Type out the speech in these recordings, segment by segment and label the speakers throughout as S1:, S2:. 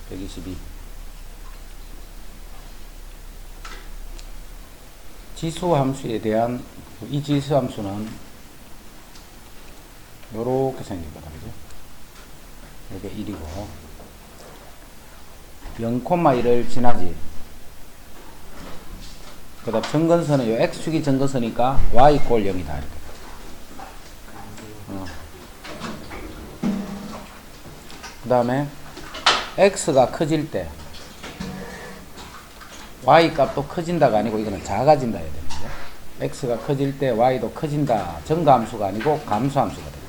S1: 122. 지수 함수에 대한 이 지수 함수는 요렇게 생긴 거다. 그죠? 이게 1이고 0,1을 지나지. 그 다음 점근선은 요 x축이 점근선이니까 y 꼴 0이다. 이렇게. 그 다음에 x가 커질 때 y 값도 커진다가 아니고 이거는 작아진다 해야 되는데, x가 커질 때 y도 커진다. 증가함수가 아니고 감소함수가 됩니다.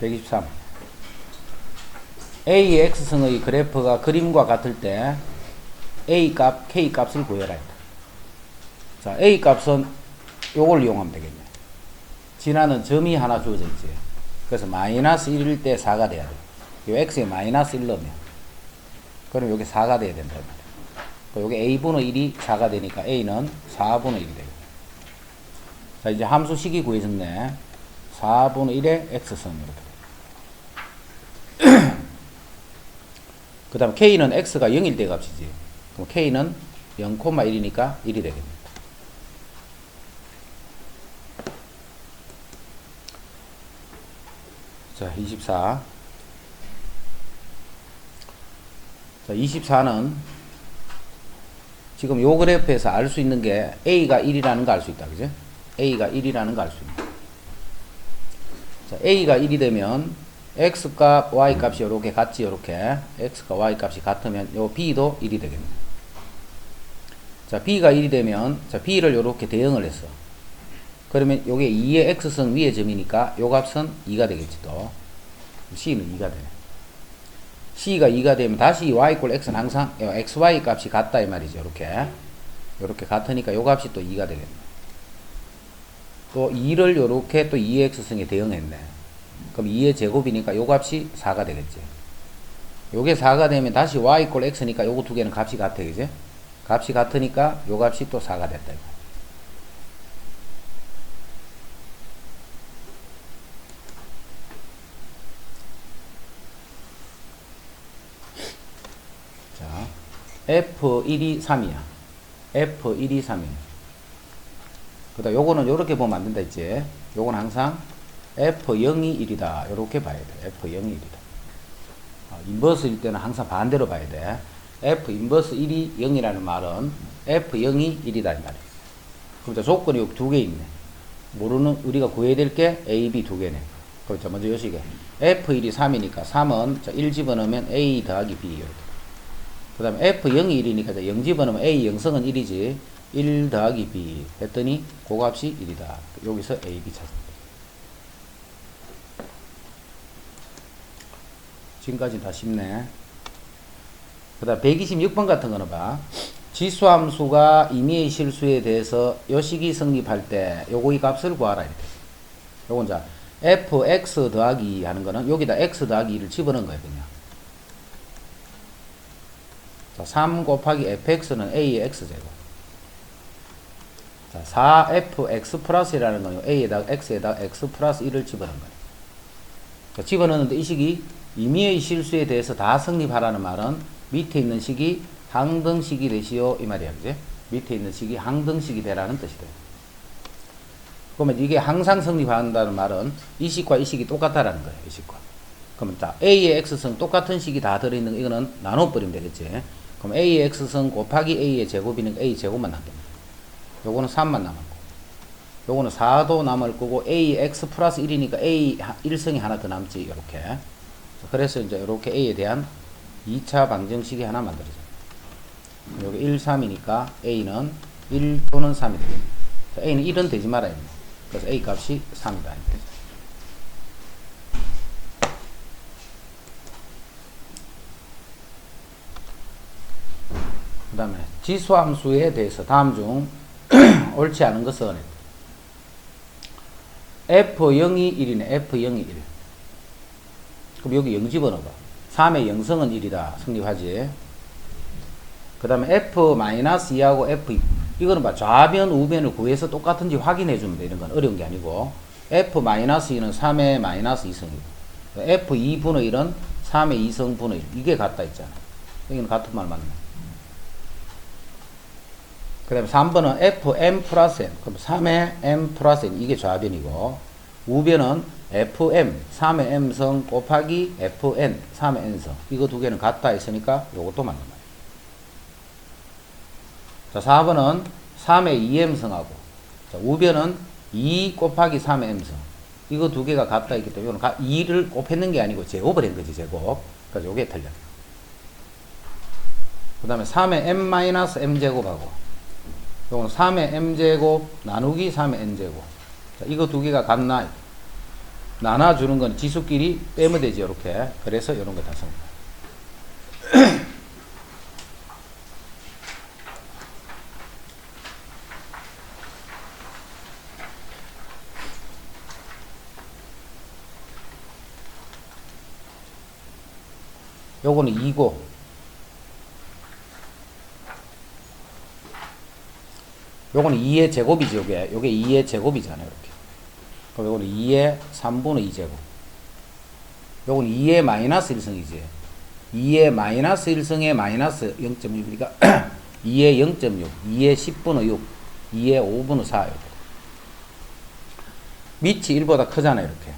S1: 123. A의 x승의 그래프가 그림과 같을 때 A 값, K 값을 구해라 했다. 자, A 값은 요걸 이용하면 되겠네. 지나는 점이 하나 주어져 있지. 그래서 마이너스 1일 때 4가 돼야 돼. 요 x에 마이너스 1 넣으면. 그럼 요게 4가 돼야 된다. 요게 a분의 1이 4가 되니까 a는 4분의 1이 되고. 자, 이제 함수식이 구해졌네. 4분의 1의 x승 이렇게. 그 다음 k는 x가 0일 때 값이지. 그럼 k는 0,1이니까 1이 되겠네. 자, 24. 자, 24는 지금 요 그래프에서 알 수 있는 게 A가 1이라는 거 알 수 있다. 그죠? A가 1이라는 거 알 수 있다. 자, A가 1이 되면 X값, Y값이 요렇게 같지, 요렇게. X가 Y값이 같으면 요 B도 1이 되겠네. 자, B가 1이 되면, 자, B를 요렇게 대응을 했어. 그러면 요게 2의 x승 위의 점이니까 요 값은 2가 되겠지 또. C는 2가 되네. C가 2가 되면 다시 y 꼴 x는 항상 xy 값이 같다 이 말이죠. 요렇게 같으니까 요 값이 또 2가 되겠네. 또 2를 요렇게 또 2의 x승에 대응했네. 그럼 2의 제곱이니까 요 값이 4가 되겠지. 요게 4가 되면 다시 y 꼴 x니까 요거 두 개는 값이 같아. 그지? 값이 같으니까 요 값이 또 4가 됐다. 이거. F1이 3이야. F1이 3이야. 그 다음 요거는 요렇게 보면 안 된다 했지. 요건 항상 F0이 1이다. 요렇게 봐야 돼. F0이 1이다. 인버스일 때는 항상 반대로 봐야 돼. F 인버스 1이 0이라는 말은 F0이 1이다. 이 말이야. 그럼 조건이 두 개 있네. 모르는, 우리가 구해야 될 게 A, B 두 개네. 그렇죠. 먼저 요식에. F1이 3이니까 3은 1 집어넣으면 A 더하기 B. 이렇게. 그 다음에 F0이 1이니까 0 집어넣으면 A 0승은 1이지. 1 더하기 B 했더니 그 값이 1이다. 여기서 A, B 찾습니다. 지금까지 다 쉽네. 그 다음 126번 같은 거는 봐. 지수함수가 임의의 실수에 대해서 요식이 성립할 때 요거의 값을 구하라. 이렇게. 요건 자 fx 더하기 2 하는 거는 여기다 x 더하기 2를 집어넣은 거예요. 그냥. 자, 3 곱하기 fx는 a의 x제곱. 자, 4fx 플러스라는 거는 a에다가 x에다가 x 플러스 1을 집어넣은 거예요. 자, 집어넣는데 이 식이 임의의 실수에 대해서 다 성립하라는 말은 밑에 있는 식이 항등식이 되시오 이 말이야. 그지? 밑에 있는 식이 항등식이 되라는 뜻이 돼요. 그러면 이게 항상 성립한다는 말은 이 식과 이 식이 똑같다라는 거예요. 이 식과. 그러면 자, a의 x승 똑같은 식이 다 들어있는 거 이거는 나눠버리면 되겠지. 그럼 a의 x승 곱하기 a의 제곱이니까 a 제곱만 남겠네. 요거는 3만 남았고 요거는 4도 남을 거고 a x 플러스 1이니까 a 1승이 하나 더 남지. 이렇게. 그래서 이제 이렇게 a에 대한 2차 방정식이 하나 만들어져요. 여기 1, 3이니까 a는 1 또는 3이 되겠네. a는 1은 되지 말아야 돼. 그래서 a 값이 3이다. 그 다음에 지수함수에 대해서 다음 중 옳지 않은 것은 F0이 1이네. F0이 1. 그럼 여기 0 집어넣어봐. 3의 0승은 1이다. 성립하지. 그 다음에 F-2하고 F2. 이거는 봐. 좌변, 우변을 구해서 똑같은지 확인해 주면 돼. 이런 건 어려운 게 아니고. f-2는 3의 마이너스 2승이고 f2분의 1은 3의 2승분의 1 이게 같다 있잖아. 여기는 같은 말 맞네. 그 다음에 3번은 fm 플러스 n 그럼 3의 m 플러스 n 이게 좌변이고 우변은 fm 3의 m성 곱하기 fn 3의 n성 이거 두 개는 같다 했으니까 요것도 맞는 말이에요. 자 4번은 3의 2m성하고 자, 우변은 2 곱하기 3의 m성 이거 두 개가 같다 했기 때문에 2를 곱했는 게 아니고 제곱을 한 거지 제곱. 그래서 요게 틀려. 그 다음에 3의 m-m제곱하고 요거는 3의 m제곱 나누기 3의 n제곱 자, 이거 두 개가 같나 나눠주는 건 지수끼리 빼면 되지 요렇게. 그래서 요런 거 다 씁니다. 요거는 2고 요거는 2의 제곱이지 요게 2의 제곱이잖아요 이렇게. 그럼 요거는 2의 3분의 2제곱 요거는 2의 마이너스 1승이지 2의 마이너스 1승의 마이너스 0.6이니까 2의 0.6 2의 10분의 6 2의 5분의 4 이렇게. 밑이 1보다 크잖아요 이렇게.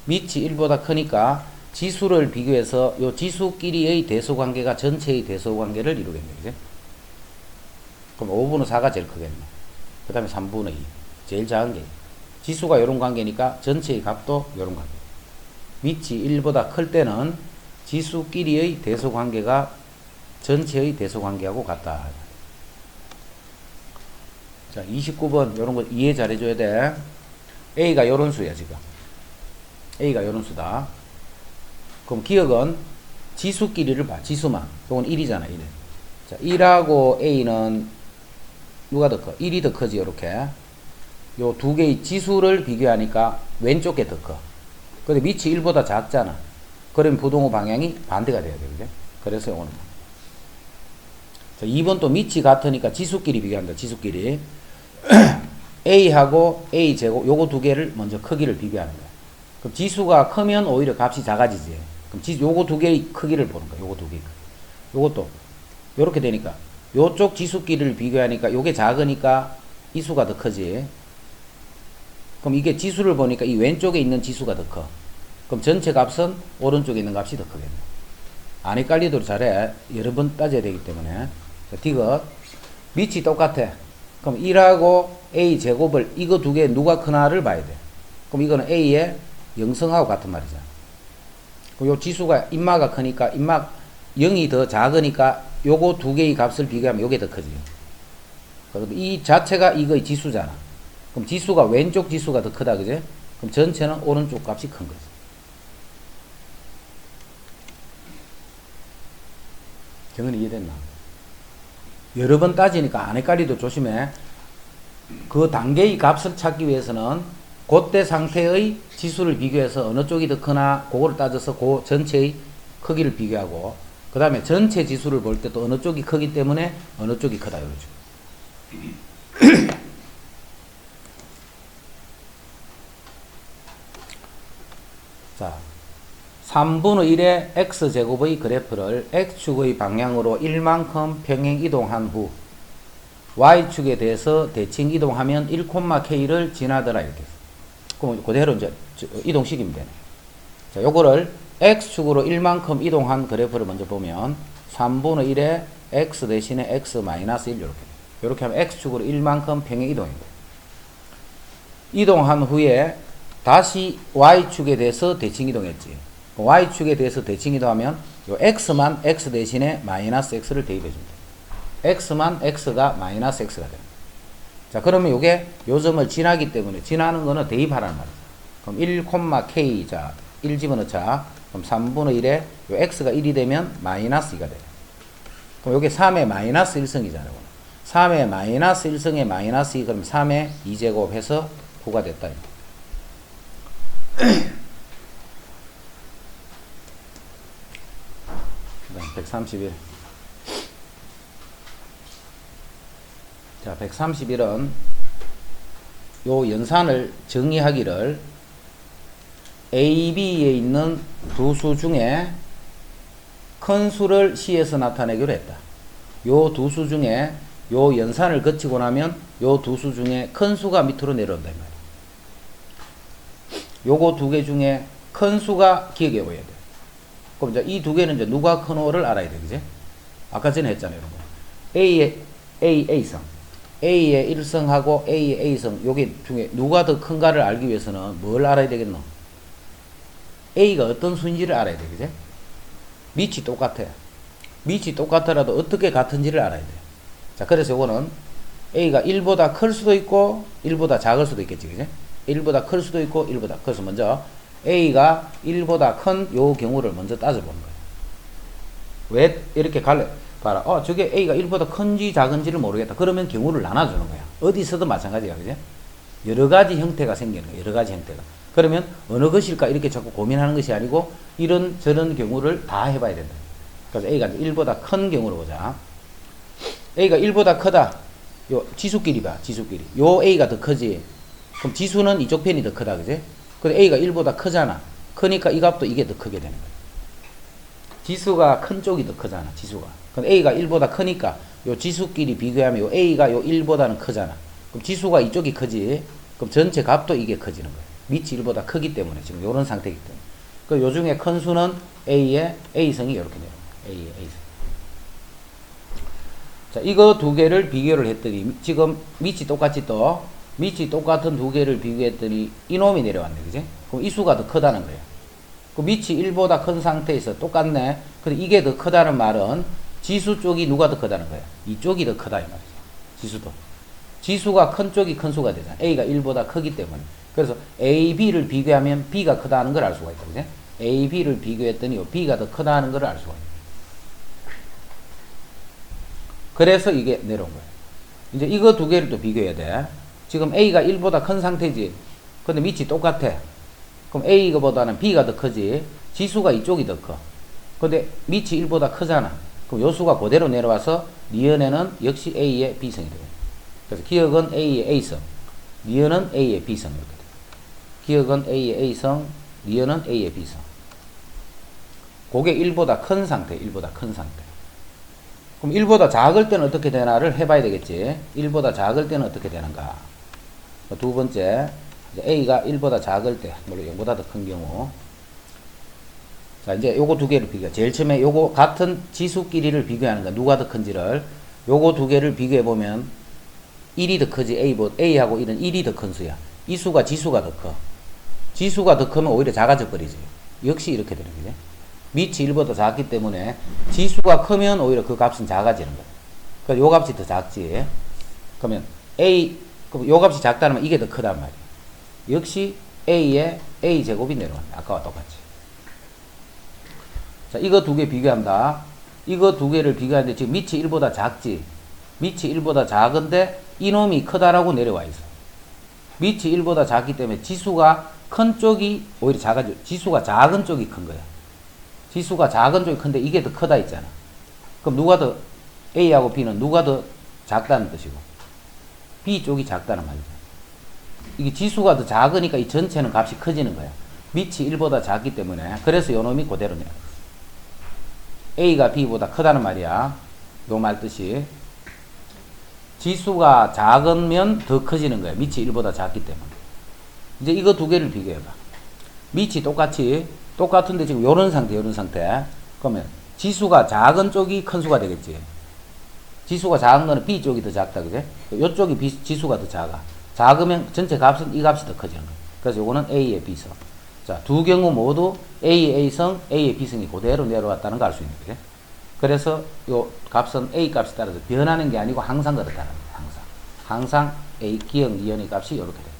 S1: 밑이 1보다 크니까 지수를 비교해서 요 지수끼리의 대소관계가 전체의 대소관계를 이루겠네. 그지? 그럼 5분의 4가 제일 크겠네. 그 다음에 3분의 2. 제일 작은 게. 지수가 요런 관계니까 전체의 값도 요런 관계. 밑이 1보다 클 때는 지수끼리의 대소관계가 전체의 대소관계하고 같다. 자, 29번 요런 거 이해 잘 해줘야 돼. A가 요런 수야 지금. A가 요런 수다. 그럼 기억은 지수끼리를 봐. 지수만. 이건 1이잖아. 1. 자, 1하고 A는 누가 더 커? 1이 더 크지. 요렇게. 요 두 개의 지수를 비교하니까 왼쪽 게 더 커. 근데 밑이 1보다 작잖아. 그러면 부동호 방향이 반대가 돼야 돼. 그죠? 그래서 요거는. 자, 2번 또 밑이 같으니까 지수끼리 비교한다. 지수끼리. A하고 A 제곱 요거 두 개를 먼저 크기를 비교하는 거야. 그럼 지수가 크면 오히려 값이 작아지지. 그럼 요거 두 개의 크기를 보는 거야. 요거 두 개. 요것도 요렇게 되니까 요쪽 지수끼리를 비교하니까 요게 작으니까 이 수가 더 크지. 그럼 이게 지수를 보니까 이 왼쪽에 있는 지수가 더 커. 그럼 전체 값은 오른쪽에 있는 값이 더 크겠네. 안 헷갈리도록 잘해. 여러 번 따져야 되기 때문에. 자, 디귿 밑이 똑같아. 그럼 1하고 A 제곱을 이거 두 개 누가 크나를 봐야 돼. 그럼 이거는 A의 0승하고 같은 말이잖아. 요 지수가 인마가 크니까 인마 0이 더 작으니까 요거 두 개의 값을 비교하면 요게 더 크지. 이 자체가 이거의 지수잖아. 그럼 지수가 왼쪽 지수가 더 크다 그제? 그럼 전체는 오른쪽 값이 큰 거지. 경은 이해됐나? 여러 번 따지니까 안 헷갈리도 조심해. 그 단계의 값을 찾기 위해서는 그때 상태의 지수를 비교해서 어느 쪽이 더 크나 그거를 따져서 그 전체의 크기를 비교하고 그 다음에 전체 지수를 볼 때 또 어느 쪽이 크기 때문에 어느 쪽이 크다 이러죠. 자, 3분의 1의 x제곱의 그래프를 x축의 방향으로 1만큼 평행 이동한 후 y축에 대해서 대칭 이동하면 1,k를 지나더라 이렇게. 그럼 그대로 이제 이동시키면 되네. 자, 요거를 x축으로 1만큼 이동한 그래프를 먼저 보면 3분의 1의 x 대신에 x-1 이렇게. 이렇게 하면 x축으로 1만큼 평행 이동입니다. 이동한 후에 다시 y축에 대해서 대칭 이동했지. y축에 대해서 대칭 이동하면 요 x만 x 대신에 마이너스 x를 대입해줍니다. x만 x가 마이너스 x가 됩니다. 자, 그러면 요게 요 점을 지나기 때문에 지나는 거는 대입하라는 말이죠. 그럼 1,k 자 1 집어넣자. 그럼 3분의 1에 요 x가 1이 되면 마이너스 2가 돼요. 그럼 요게 3의 마이너스 1승이잖아요. 3의 마이너스 1승의 마이너스 2 그럼 3의 2제곱 해서 9가 됐다. 131. 자, 131은 요 연산을 정의하기를 A, B에 있는 두 수 중에 큰 수를 C에서 나타내기로 했다. 요 두 수 중에 요 연산을 거치고 나면 요 두 수 중에 큰 수가 밑으로 내려온다 이 말이야. 요거 두 개 중에 큰 수가 기억해 보여야 돼. 그럼 이제 이 두 개는 이제 누가 크노를 알아야 돼, 그지? 아까 전에 했잖아요, 여러분. A성, A의 1성하고 A의 A성, 요게 중에 누가 더 큰가를 알기 위해서는 뭘 알아야 되겠노? A가 어떤 수인지를 알아야 돼, 그지? 밑이 똑같아. 밑이 똑같더라도 어떻게 같은지를 알아야 돼. 자, 그래서 요거는 A가 1보다 클 수도 있고 1보다 작을 수도 있겠지, 그지? 1보다 클 수도 있고 1보다. 그래서 먼저 A가 1보다 큰 요 경우를 먼저 따져보는 거예요. 왜 이렇게 갈래? 봐라. 저게 A가 1보다 큰지 작은지를 모르겠다. 그러면 경우를 나눠주는 거야. 어디서든 마찬가지야, 그지? 여러 가지 형태가 생기는 거야. 여러 가지 형태가. 그러면 어느 것일까 이렇게 자꾸 고민하는 것이 아니고 이런 저런 경우를 다 해봐야 된다. 그래서 A가 1보다 큰 경우로 보자. A가 1보다 크다. 요 지수끼리 봐. 지수끼리. 요 A가 더 크지. 그럼 지수는 이쪽 편이 더 크다, 그지? 근데 A가 1보다 크잖아. 크니까 이 값도 이게 더 크게 되는 거야. 지수가 큰 쪽이 더 크잖아, 지수가. 근데 A가 1보다 크니까 요 지수끼리 비교하면 요 A가 요 1보다는 크잖아. 그럼 지수가 이쪽이 크지. 그럼 전체 값도 이게 커지는 거야. 밑이 1보다 크기 때문에 지금 요런 상태이기 때문에. 그 요 중에 큰 수는 A의 A성이 이렇게 내려. A의 A성. 자, 이거 두 개를 비교를 했더니 지금 밑이 똑같이 또 밑이 똑같은 두 개를 비교했더니 이놈이 내려왔네, 그지? 그럼 이 수가 더 크다는 거예요. 그 밑이 1보다 큰 상태에서 똑같네. 근데 이게 더 크다는 말은 지수 쪽이 누가 더 크다는 거야? 이쪽이 더 크다 이 말이죠. 지수도. 지수가 큰 쪽이 큰 수가 되잖아. A가 1보다 크기 때문에. 그래서 A, B를 비교하면 B가 크다는 걸 알 수가 있다, 그지? A, B를 비교했더니 B가 더 크다는 걸 알 수가 있다. 그래서 이게 내려온 거예요. 이제 이거 두 개를 또 비교해야 돼. 지금 A가 1보다 큰 상태지. 근데 밑이 똑같아. 그럼 A보다는 B가 더 크지. 지수가 이쪽이 더 커. 근데 밑이 1보다 크잖아. 그럼 요 수가 그대로 내려와서 니은에는 역시 A의 B성이 돼요. 그래서 기억은 A의 A성, 니은은 A의 B성 이렇게 돼요. 기억은 A의 A성, 니은은 A의 B성. 그게 1보다 큰 상태, 1보다 큰 상태. 그럼 1보다 작을 때는 어떻게 되나를 해봐야 되겠지. 1보다 작을 때는 어떻게 되는가. 두 번째, A가 1보다 작을 때, 물론 0보다 더 큰 경우. 자, 이제 요거 두 개를 비교해. 제일 처음에 요거 같은 지수끼리를 비교하는 거야. 누가 더 큰지를. 요거 두 개를 비교해보면 1이 더 크지. A하고 1은 1이 더 큰 수야. 이 수가 지수가 더 커. 지수가 더 크면 오히려 작아져 버리지. 역시 이렇게 되는 거지. 밑이 1보다 작기 때문에 지수가 크면 오히려 그 값은 작아지는 거야. 그러니까 요 값이 더 작지. 그러면 그럼 요 값이 작다는 건 이게 더 크단 말이야. 역시 A의 A제곱이 내려간다. 아까와 똑같이. 자, 이거 두 개 비교한다. 이거 두 개를 비교하는데 지금 밑이 1보다 작지. 밑이 1보다 작은데 이놈이 크다라고 내려와 있어. 밑이 1보다 작기 때문에 지수가 큰 쪽이 오히려 작아져. 지수가 작은 쪽이 큰 거야. 지수가 작은 쪽이 큰데 이게 더 크다 있잖아. 그럼 누가 더 A하고 B는 누가 더 작다는 뜻이고 B 쪽이 작다는 말이죠. 이게 지수가 더 작으니까 이 전체는 값이 커지는 거야. 밑이 1보다 작기 때문에. 그래서 요놈이 그대로 내려. A가 B보다 크다는 말이야. 요 말 뜻이. 지수가 작으면 더 커지는 거야. 밑이 1보다 작기 때문에. 이제 이거 두 개를 비교해봐. 밑이 똑같은데 지금 요런 상태. 그러면 지수가 작은 쪽이 큰 수가 되겠지. 지수가 작은 거는 B 쪽이 더 작다, 그제? 요쪽이 지수가 더 작아. 작으면 전체 값은 이 값이 더 커지는 거야. 그래서 요거는 A의 B성. 자, 두 경우 모두 A의 A성, A의 B성이 그대로 내려왔다는 걸 알 수 있는 거지. 그래서 요 값은 A 값에 따라서 변하는 게 아니고 항상 그렇다는 거야. 항상 A 기억 니은의 값이 이렇게 된다.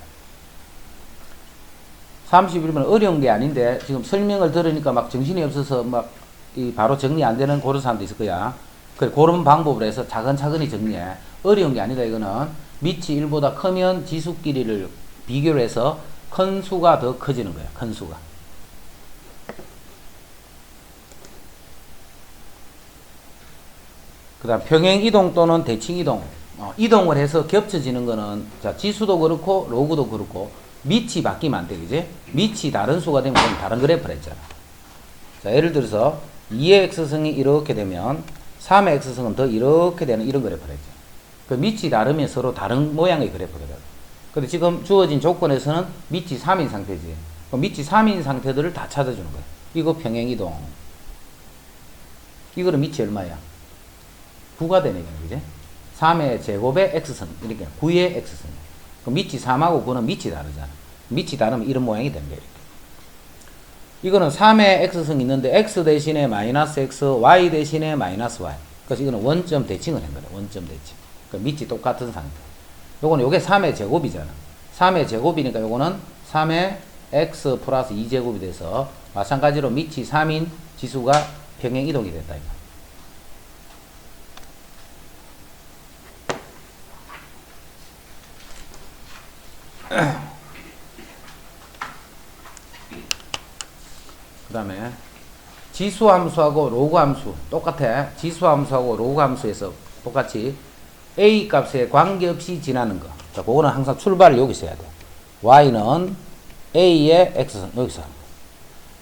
S1: 31번 어려운 게 아닌데 지금 설명을 들으니까 막 정신이 없어서 막 바로 정리 안 되는 그런 사람도 있을 거야. 그런 방법으로 해서 차근차근히 정리해. 어려운 게 아니다. 이거는 밑이 1보다 크면 지수끼리를 비교를 해서 큰 수가 더 커지는 거야. 큰 수가. 그 다음 평행이동 또는 대칭이동. 이동을 해서 겹쳐지는 거는 자 지수도 그렇고 로그도 그렇고 밑이 바뀌면 안 돼, 그지? 밑이 다른 수가 되면 그럼 다른 그래프를 했잖아. 자 예를 들어서 2의 x승이 이렇게 되면 3의 x승은 더 이렇게 되는 이런 그래프를 했죠. 그 밑이 다르면 서로 다른 모양의 그래프거든. 근데 지금 주어진 조건에서는 밑이 3인 상태지. 그럼 밑이 3인 상태들을 다 찾아주는 거야. 이거 평행이동. 이거는 밑이 얼마야? 9가 되네, 그지? 3의 제곱의 x승. 이렇게 9의 x승. 그럼 밑이 3하고 9는 밑이 다르잖아. 밑이 다르면 이런 모양이 되는 거야, 이렇게. 이거는 3의 x승이 있는데 x 대신에 마이너스 x, y 대신에 마이너스 y. 그래서 이거는 원점 대칭을 한 거야. 원점 대칭. 그러니까 밑이 똑같은 상태. 요거는 요게 3의 제곱이잖아. 3의 제곱이니까 요거는 3의 x 플러스 2제곱이 돼서 마찬가지로 밑이 3인 지수가 평행 이동이 됐다, 이거. 그 다음에 지수 함수하고 로그 함수 똑같아. 지수 함수하고 로그 함수에서 똑같이 a 값에 관계없이 지나는 거. 자, 그거는 항상 출발을 여기서 해야 돼. y는 a의 x승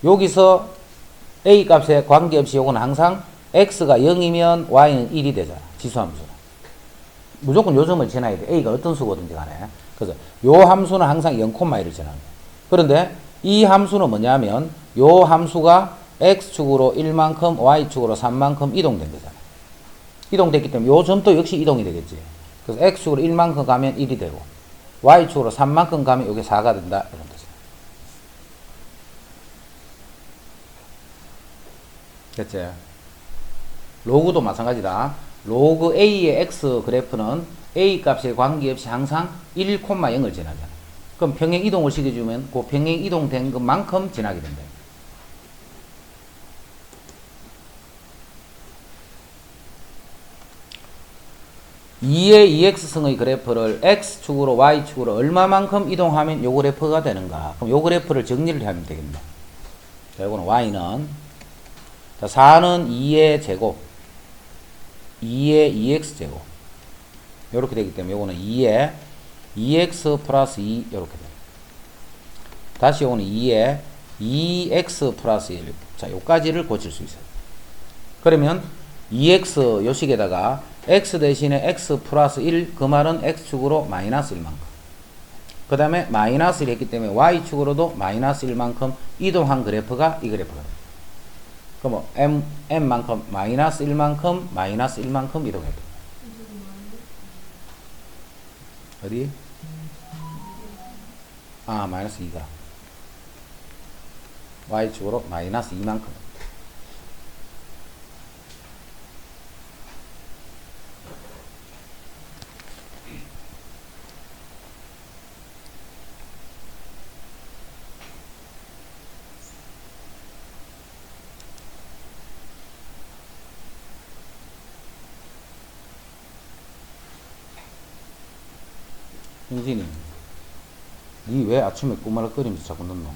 S1: 여기서 a 값에 관계없이 요거는 항상 x가 0이면 y는 1이 되잖아. 지수 함수는. 무조건 요 점을 지나야 돼. a가 어떤 수거든지 간에. 그래서 요 함수는 항상 0,1을 지나는 거야. 그런데 이 함수는 뭐냐면 요 함수가 x축으로 1만큼 y축으로 3만큼 이동된 거잖아. 이동됐기 때문에 요 점도 역시 이동이 되겠지. 그래서 x축으로 1만큼 가면 1이 되고 y축으로 3만큼 가면 요게 4가 된다, 이런 뜻이야. 됐지? 로그도 마찬가지다. 로그 a의 x 그래프는 a 값에 관계없이 항상 1,0을 지나잖아. 그럼 평행 이동을 시켜주면 그 평행 이동된 것만큼 지나게 된다. (2의 2x승의) 그래프를 x축으로 y축으로 얼마만큼 이동하면 요 그래프가 되는가? 그럼 요 그래프를 정리를 하면 되겠네. 자, 요거는 y는 자, 4는 2의 제곱 2의 2x 제곱 요렇게 되기 때문에 요거는 2의 2x 플러스 2 요렇게 돼요. 다시 요거는 2의 2x 플러스 1. 자, 요까지를 고칠 수 있어요. 그러면 2x 요식에다가 x 대신에 x 플러스 1, 그 말은 x축으로 마이너스 1만큼. 그 다음에 마이너스 1 했기 때문에 y축으로도 마이너스 1만큼 이동한 그래프가 이 그래프가 돼요. 그럼 뭐 m만큼 마이너스 1만큼 마이너스 1만큼 이동해야 돼요. 어디? 아, 마이너스 2가 y축으로 마이너스 2만큼. 형진이, 니 왜 아침에 꼬마락거리면서 자꾸 넣노?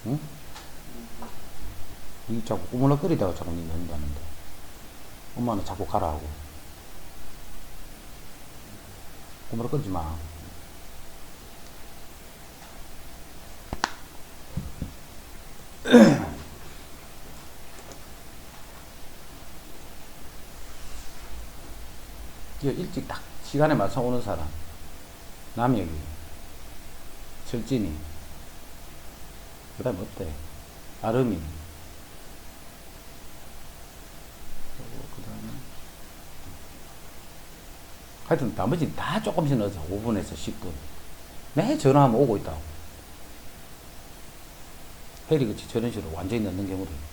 S1: 응? 니 자꾸 꼬마락거리다가 자꾸 니 넣는다는데. 엄마는 자꾸 가라 하고. 꼬마락거리지 마. 일찍 딱 시간에 맞춰 오는 사람. 남혁이, 철진이, 그 다음에 어때? 아름이, 그 다음에 하여튼 나머지 다 조금씩 넣어서 5분에서 10분. 매 전화하면 오고 있다고. 해리같이 저런 식으로 완전히 넣는 경우도 있고.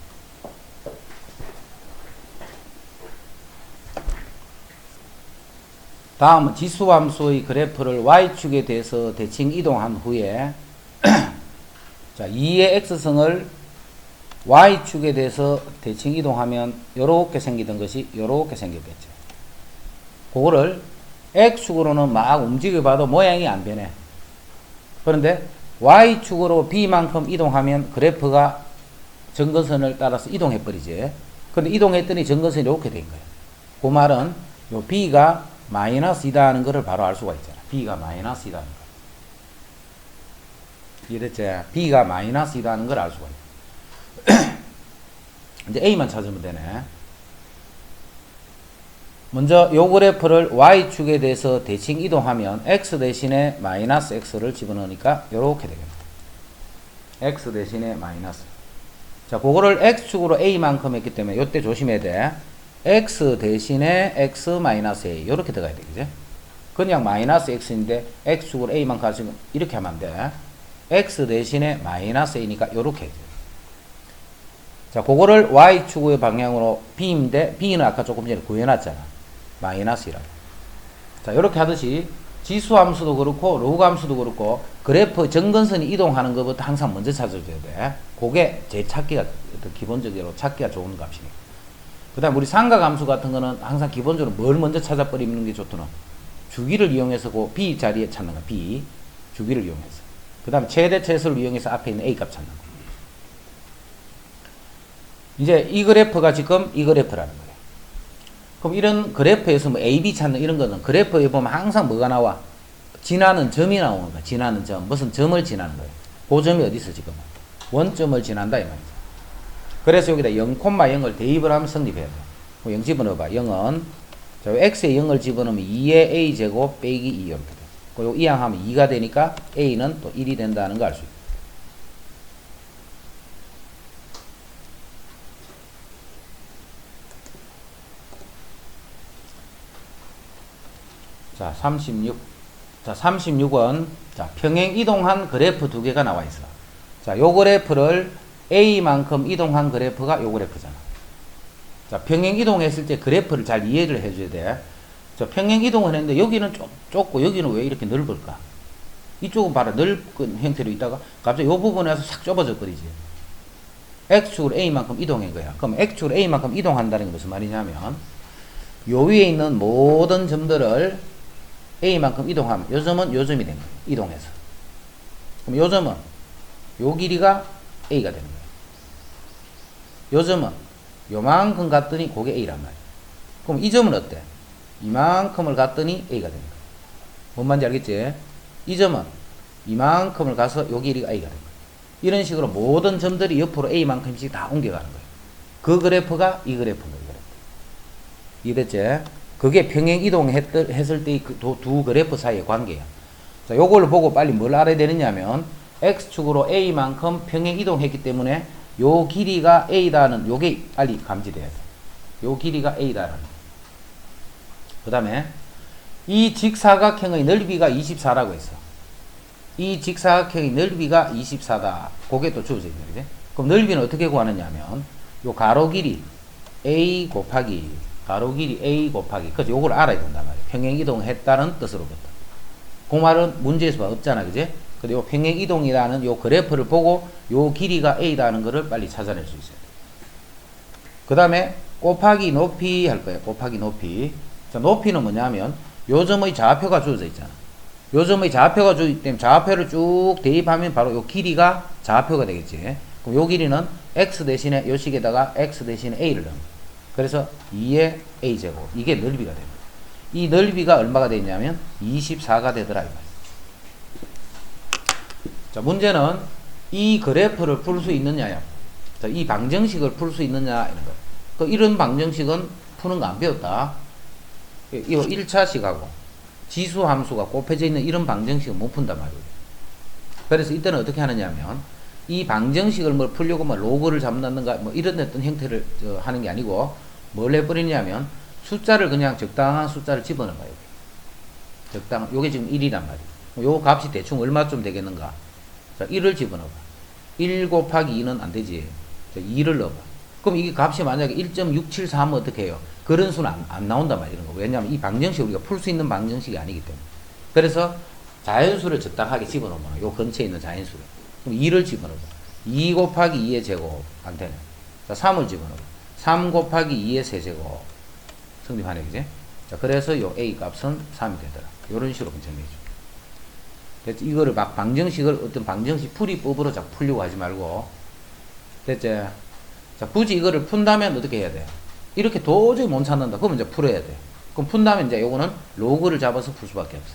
S1: 다음은 지수함수의 그래프를 y축에 대해서 대칭 이동한 후에 자, 2의 x승을 y축에 대해서 대칭 이동하면 요렇게 생기던 것이 요렇게 생겼겠죠. 그거를 x축으로는 막 움직여봐도 모양이 안 변해. 그런데 y축으로 b만큼 이동하면 그래프가 점근선을 따라서 이동해버리지. 근데 이동했더니 점근선이 이렇게 된 거예요. 그 말은 요 b가 마이너스이다 하는 거를 바로 알 수가 있잖아. b가 마이너스이다 하는 거. 이해됐지? b가 마이너스이다 하는 걸 알 수가 있어. 이제 a만 찾으면 되네. 먼저 요 그래프를 y축에 대해서 대칭 이동하면 x 대신에 마이너스 x를 집어넣으니까 요렇게 되겠다. x 대신에 마이너스. 자, 그거를 x축으로 a만큼 했기 때문에 요때 조심해야 돼. x 대신에 x 마이너스 a 요렇게 들어가야 돼. 그지? 그냥 마이너스 x인데 x축으로 a만 가지고 이렇게 하면 안 돼. x 대신에 마이너스 a니까 요렇게 해줘. 자, 그거를 y축의 방향으로 b인데 b는 아까 조금 전에 구해놨잖아. 마이너스라고. 자, 요렇게 하듯이 지수함수도 그렇고 로그함수도 그렇고 그래프 정근선이 이동하는 것부터 항상 먼저 찾아줘야 돼. 그게 제 찾기가 기본적으로 찾기가 좋은 값이니까. 그 다음 우리 삼각함수 같은 거는 항상 기본적으로 뭘 먼저 찾아버리는 게 좋더라. 주기를 이용해서 그 b 자리에 찾는 거야. b 주기를 이용해서. 그 다음 최대 최소를 이용해서 앞에 있는 a 값 찾는 거. 이제 이 그래프가 지금 이 그래프라는 거예요. 그럼 이런 그래프에서 뭐 A, B 찾는 이런 거는 그래프에 보면 항상 뭐가 나와? 지나는 점이 나오는 거야. 지나는 점. 무슨 점을 지나는 거예요. 그 점이 어디 있어 지금? 원점을 지난다 이 말이죠. 그래서 여기다 0,0을 대입을 하면 성립해야 돼. 0 집어넣어봐. 0은 자, x에 0을 집어넣으면 2의 a제곱 빼기 2 이렇게 돼. 그리고 이항하면 2가 되니까 a는 또 1이 된다는 거 알 수 있다. 자, 36. 자, 36은 자, 평행 이동한 그래프 두 개가 나와 있어. 자, 요 그래프를 A만큼 이동한 그래프가 요 그래프잖아. 자, 평행 이동했을 때 그래프를 잘 이해를 해줘야 돼. 자, 평행 이동을 했는데 여기는 좁고 여기는 왜 이렇게 넓을까? 이쪽은 봐라. 넓은 형태로 있다가 갑자기 요 부분에 와서 싹 좁아져 버리지. X축으로 A만큼 이동한 거야. 그럼 X축으로 A만큼 이동한다는 게 무슨 말이냐면 요 위에 있는 모든 점들을 A만큼 이동하면 요 점은 요 점이 된 거예요. 이동해서. 그럼 요 점은 요 길이가 A가 되는 거예요. 요 점은 요만큼 갔더니 그게 A란 말이에요. 그럼 이 점은 어때? 이만큼을 갔더니 A가 되는 거예요. 뭔 말인지 알겠지? 이 점은 이만큼을 가서 요 길이가 A가 되는 거예요. 이런 식으로 모든 점들이 옆으로 A만큼씩 다 옮겨가는 거예요. 그 그래프가 이 그래프인 거예요. 이해됐지? 그게 평행 이동했을 때 두 그래프 사이의 관계야. 자, 요걸 보고 빨리 뭘 알아야 되느냐면 X축으로 A만큼 평행 이동했기 때문에 요 길이가 A다는 요게 빨리 감지돼야 돼. 요 길이가 A다라는. 그 다음에 이 직사각형의 넓이가 24라고 했어. 이 직사각형의 넓이가 24다. 그게 또 주어져 있는 거지. 그럼 넓이는 어떻게 구하느냐 하면 요 가로 길이 A 곱하기 가로 길이 A 곱하기. 그래서 요걸 알아야 된단 말이야. 평행 이동했다는 뜻으로부터. 그 말은 문제에서 없잖아. 그지? 근데 요 평행 이동이라는 요 그래프를 보고 요 길이가 A다는 거를 빨리 찾아낼 수 있어요. 그 다음에 곱하기 높이 할 거예요. 곱하기 높이. 자, 높이는 뭐냐면 요 점의 좌표가 주어져 있잖아. 요 점의 좌표가 주어져 있기 때문에 좌표를 쭉 대입하면 바로 요 길이가 좌표가 되겠지. 그럼 요 길이는 X 대신에 요 식에다가 X 대신에 A를 넣는 거예요. 그래서 2의 A제곱. 이게 넓이가 됩니다. 이 넓이가 얼마가 되냐면 24가 되더라. 자, 문제는 이 그래프를 풀 수 있느냐요. 자, 이 방정식을 풀 수 있느냐 이런 거. 이런 방정식은 푸는 거 안 배웠다. 이거 1차식하고 지수 함수가 곱해져 있는 이런 방정식은 못 푼단 말이에요. 그래서 이때는 어떻게 하느냐면 이 방정식을 뭐 풀려고 뭐 로그를 잡는다든가 뭐 이런 어떤 형태를 하는 게 아니고 뭘 해버리냐면 숫자를 그냥 적당한 숫자를 집어넣은 거예요. 적당한, 요게 지금 1이란 말이에요. 요 값이 대충 얼마쯤 되겠는가? 자, 1을 집어넣어봐. 1 곱하기 2는 안 되지. 자, 2를 넣어봐. 그럼 이게 값이 만약에 1.673은 어떻게 해요? 그런 수는 안 나온단 말이에요. 왜냐하면 이 방정식 우리가 풀 수 있는 방정식이 아니기 때문에. 그래서 자연수를 적당하게 집어넣어봐. 요 근처에 있는 자연수를. 그럼 2를 집어넣어봐. 2 곱하기 2의 제곱. 안 되네. 자, 3을 집어넣어봐. 3 곱하기 2의 세제곱. 성립하네, 그지? 자, 그래서 요 A 값은 3이 되더라. 요런 식으로 정리해줘. 그래서 이거를 막 방정식을 어떤 방정식 풀이법으로 자꾸 풀려고 하지 말고. 됐지? 자, 굳이 이거를 푼다면 어떻게 해야 돼? 이렇게 도저히 못 찾는다. 그러면 이제 풀어야 돼. 그럼 푼 다음에 이제 요거는 로그를 잡아서 풀 수밖에 없어.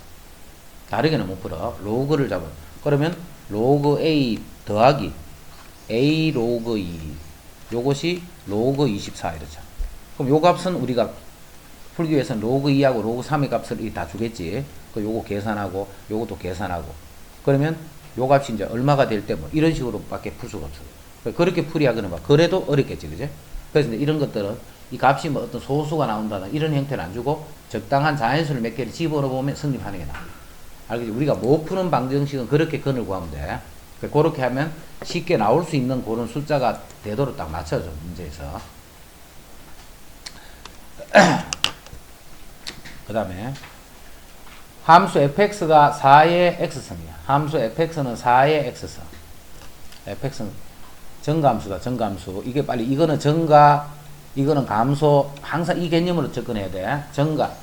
S1: 다르게는 못 풀어. 로그를 잡아. 그러면 로그 A 더하기 A 로그 2. 요것이 로그 24 이러죠. 그럼 요 값은 우리가 풀기 위해서는 로그 2하고 로그 3의 값을 다 주겠지. 그 요거 계산하고 요것도 계산하고. 그러면 요 값이 이제 얼마가 될 때 뭐 이런 식으로 밖에 풀 수가 없어. 그렇게 풀이하거나 막 그래도 어렵겠지. 그죠? 그래서 이제 이런 것들은 이 값이 뭐 어떤 소수가 나온다는 이런 형태를 안 주고 적당한 자연수를 몇 개를 집어넣어 보면 성립하는 게 나와. 알겠지? 우리가 못 푸는 방정식은 그렇게 근을 구하면 돼. 그렇게 하면 쉽게 나올 수 있는 그런 숫자가 되도록 딱 맞춰줘, 문제에서. 그 다음에 함수 fx가 4의 x성이야. 함수 fx는 4의 x성. fx는 정감수다, 정감수. 이게 빨리, 이거는 정가, 이거는 감소. 항상 이 개념으로 접근해야 돼. 정가.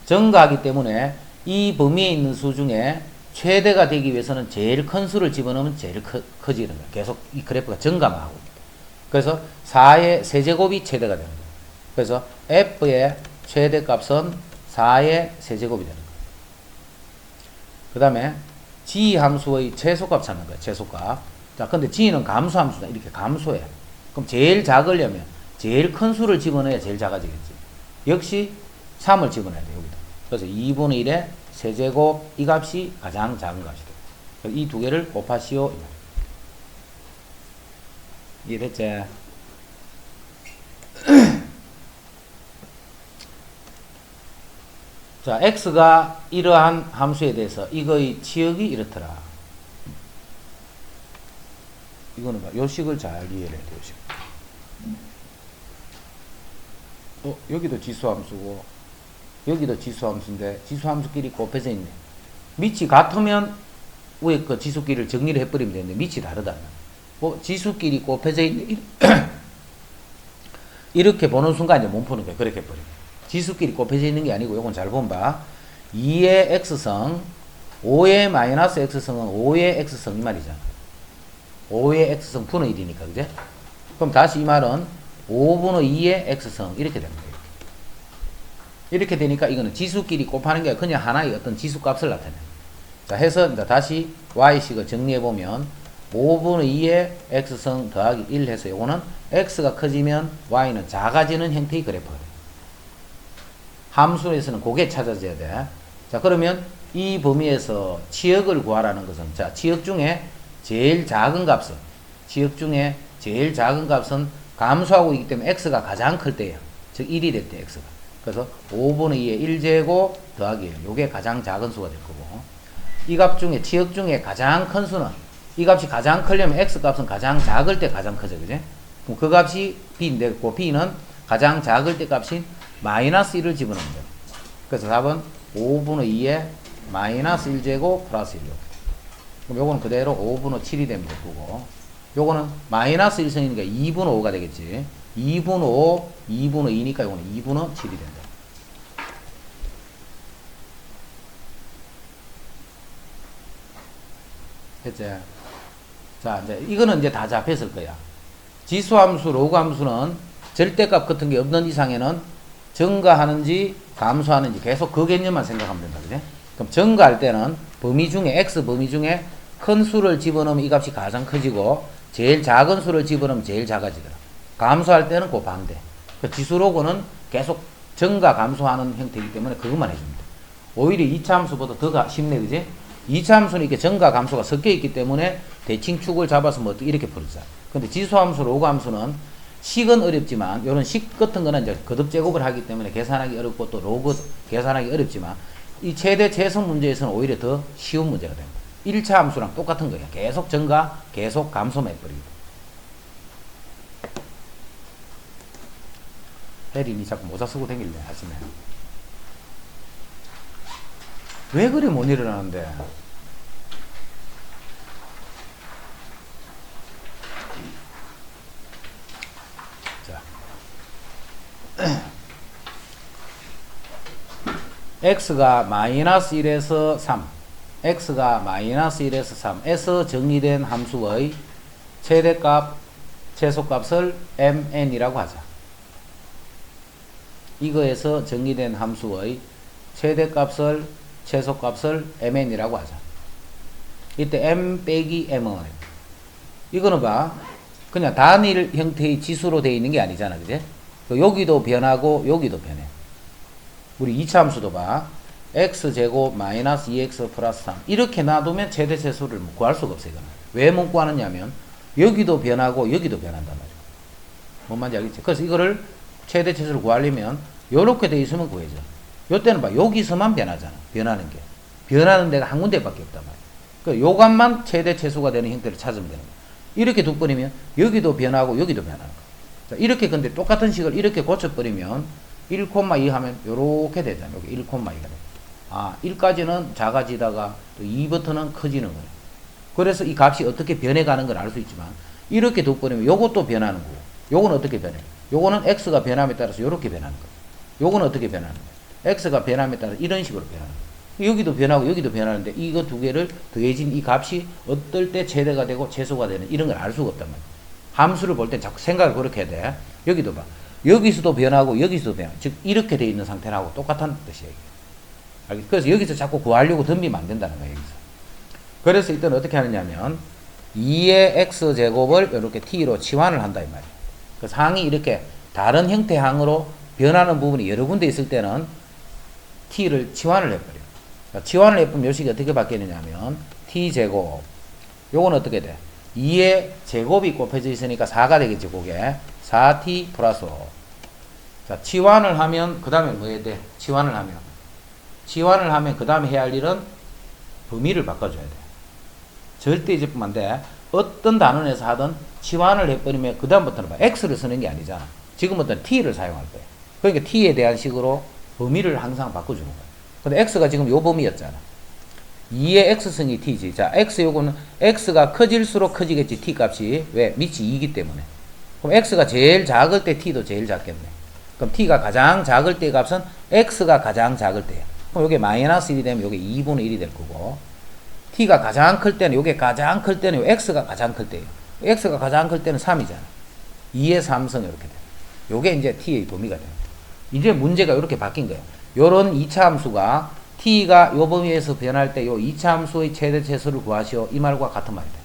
S1: 정가하기 때문에 이 범위에 있는 수 중에 최대가 되기 위해서는 제일 큰 수를 집어넣으면 제일 커지는 거야. 계속 이 그래프가 증가만 하고. 그래서 4의 세제곱이 최대가 되는 거야. 그래서 f의 최대값은 4의 세제곱이 되는 거야. 그 다음에 g 함수의 최소값 찾는 거야. 최소값. 자, 근데 g는 감소 함수다. 이렇게 감소해. 그럼 제일 작으려면 제일 큰 수를 집어넣어야 제일 작아지겠지. 역시 3을 집어넣어야 돼. 여기다. 그래서 2분의 1의 세제곱 이 값이 가장 작은 값이 돼. 이 두 개를 곱하시오. 이랬지. 자, x가 이러한 함수에 대해서 이거의 치역이 이렇더라. 이거는 봐. 요식을 잘 이해를 해야 돼. 요식. 여기도 지수함수고 여기도 지수함수인데 지수함수끼리 곱해져 있네. 밑이 같으면 위에 그 지수끼리를 정리를 해버리면 되는데 밑이 다르다. 지수끼리 곱해져 있네. 이렇게 보는 순간 이제 못 푸는 거야. 그렇게 해버리면. 지수끼리 곱해져 있는 게 아니고 요건 잘 보면 봐. 2의 x성 5의 마이너스 x성은 5의 x성 이 말이잖아. 5의 x성 분의 1이니까 그제? 그럼 다시 이 말은 5분의 2의 x성 이렇게 되는 거예요. 이렇게 되니까 이거는 지수끼리 곱하는 게 그냥 하나의 어떤 지수값을 나타내. 자, 해서 이제 다시 y식을 정리해보면 5분의 2의 x성 더하기 1 해서 요거는 x가 커지면 y는 작아지는 형태의 그래프가 돼. 함수에서는 그게 찾아져야 돼. 자, 그러면 이 범위에서 치역을 구하라는 것은, 자, 치역 중에 제일 작은 값은, 치역 중에 제일 작은 값은 감소하고 있기 때문에 x가 가장 클 때예요. 즉 1이 될 때 x가. 그래서 5분의 2의 1제곱 더하기 1. 요게 가장 작은 수가 될 거고. 이 값 중에, 치역 중에 가장 큰 수는, 이 값이 가장 크려면 x 값은 가장 작을 때 가장 크죠. 그지? 그럼 그 값이 b인데, 그 b는 가장 작을 때 값인 마이너스 1을 집어넣으면 돼요. 그래서 답은 5분의 2의 마이너스 1제곱 플러스 1. 그럼 요거는 그대로 5분의 7이 되면 될 거고. 요거는 마이너스 1성이니까 2분의 5가 되겠지. 2분의 5, 2분의 2니까 요거는 2분의 7이 된다. 됐지? 자, 이제 이거는 이제 다 잡혔을 거야. 지수함수, 로그함수는 절대값 같은 게 없는 이상에는 증가하는지 감소하는지 계속 그 개념만 생각하면 된다. 그지? 그럼 증가할 때는 범위 중에, x 범위 중에 큰 수를 집어넣으면 이 값이 가장 커지고 제일 작은 수를 집어넣으면 제일 작아지더라. 감소할 때는 그 반대. 그 지수 로그는 계속 증가 감소하는 형태이기 때문에 그것만 해줍니다. 오히려 2차 함수보다 더 쉽네. 그지? 2차 함수는 이렇게 증가 감소가 섞여 있기 때문에 대칭 축을 잡아서 뭐 이렇게 풀자. 근데 지수 함수, 로그 함수는 식은 어렵지만 요런 식 같은 거는 이제 거듭 제곱을 하기 때문에 계산하기 어렵고 또 로그 계산하기 어렵지만 이 최대 최소 문제에서는 오히려 더 쉬운 문제가 됩니다. 1차 함수랑 똑같은 거예요. 계속 증가, 계속 감소만 해버리고. 혜린이 자꾸 모자 쓰고 다닐래 하시네. 왜 그리 못 일어나는데? x가 마이너스 1에서 3, x가 마이너스 1에서 3에서 정리된 함수의 최대값, 최소값을 mn이라고 하자. 이거에서 정의된 함수의 최대값을 최소값을 mn이라고 하자. 이때 m 빼기 m은 이거는 봐. 그냥 단일 형태의 지수로 되어 있는 게 아니잖아. 그제? 여기도 변하고 여기도 변해. 우리 2차 함수도 봐. x제곱 마이너스 2x 플러스 3 이렇게 놔두면 최대 최소를 구할 수가 없어. 이거는 왜 못 구하느냐면 여기도 변하고 여기도 변한단 말이야. 뭔 말인지 알겠지? 그래서 이거를 최대 최소를 구하려면 요렇게 돼 있으면 구해져. 요때는 봐. 여기서만 변하잖아. 변하는 게. 변하는 데가 한 군데밖에 없단 말이야. 그 요값만 최대 최소가 되는 형태를 찾으면 되는 거야. 이렇게 둬버리면 여기도 변하고 여기도 변하는 거야. 자, 이렇게 근데 똑같은 식을 이렇게 고쳐버리면 1,2 하면 요렇게 되잖아. 여기 1,2가 돼. 아, 1까지는 작아지다가 또 2부터는 커지는 거예요. 그래서 이 값이 어떻게 변해가는 걸 알 수 있지만 이렇게 둬버리면 요것도 변하는 거고 요거는 어떻게 변해? 요거는 x가 변함에 따라서 요렇게 변하는 거예요. 요거는 어떻게 변하는 거예요? x가 변함에 따라서 이런 식으로 변하는 거예요. 여기도 변하고 여기도 변하는데 이거 두 개를 더해진 이 값이 어떨 때 최대가 되고 최소가 되는 이런 걸 알 수가 없단 말이에요. 함수를 볼 때 자꾸 생각을 그렇게 해야 돼. 여기도 봐. 여기서도 변하고 여기서도 변하고 즉 이렇게 돼 있는 상태하고 똑같은 뜻이에요. 그래서 여기서 자꾸 구하려고 덤비면 안 된다는 거예요. 여기서. 그래서 이때는 어떻게 하느냐면 2의 x제곱을 이렇게 t로 치환을 한다 이 말이에요. 그래서 항이 이렇게 다른 형태 항으로 변하는 부분이 여러 군데 있을 때는 t를 치환을 해버려요. 그러니까 치환을 해보면 요식이 어떻게 바뀌느냐면 t제곱 요건 어떻게 돼? 2의 제곱이 곱해져 있으니까 4가 되겠지. 그게 4t 플러스 5. 자, 치환을 하면 그 다음에 뭐 해야 돼? 치환을 하면 그 다음에 해야 할 일은 범위를 바꿔줘야 돼. 절대 이제뿐만 안 돼. 어떤 단원에서 하든 치환을 해버리면 그 다음부터는 봐. x를 쓰는 게 아니잖아. 지금부터는 t를 사용할 거야. 그러니까 t에 대한 식으로 범위를 항상 바꿔주는 거야. 근데 x가 지금 요 범위였잖아. 2의 x승이 t지. 자, x 요거는 x가 커질수록 커지겠지. t 값이. 왜? 밑이 2이기 때문에. 그럼 x가 제일 작을 때 t도 제일 작겠네. 그럼 t가 가장 작을 때 값은 x가 가장 작을 때야. 그럼 요게 마이너스 1이 되면 요게 2분의 1이 될 거고 t가 가장 클 때는 요게 가장 클 때는 요 x가 가장 클 때예요. x가 가장 클 때는 3이잖아. 2의 3승 이렇게 돼. 요게 이제 t의 범위가 돼요. 이제 문제가 이렇게 바뀐 거예요. 요런 2차 함수가 t가 요 범위에서 변할 때 요 2차 함수의 최대 최소를 구하시오. 이 말과 같은 말이 돼요.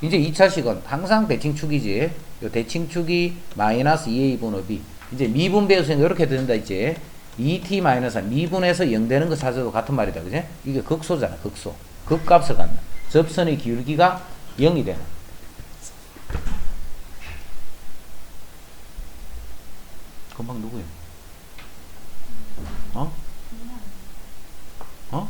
S1: 이제 2차식은 항상 대칭축이지. 요 대칭축이 마이너스 2a 분의 b. 이제 미분배수는 이렇게 된다 있지. 2t 마이너스 미분에서 0 되는 거 사줘도 같은 말이다. 그지? 이게 극소잖아. 극소. 극값을 갖는. 접선의 기울기가 0이 되는. 금방 누구야? 어? 어?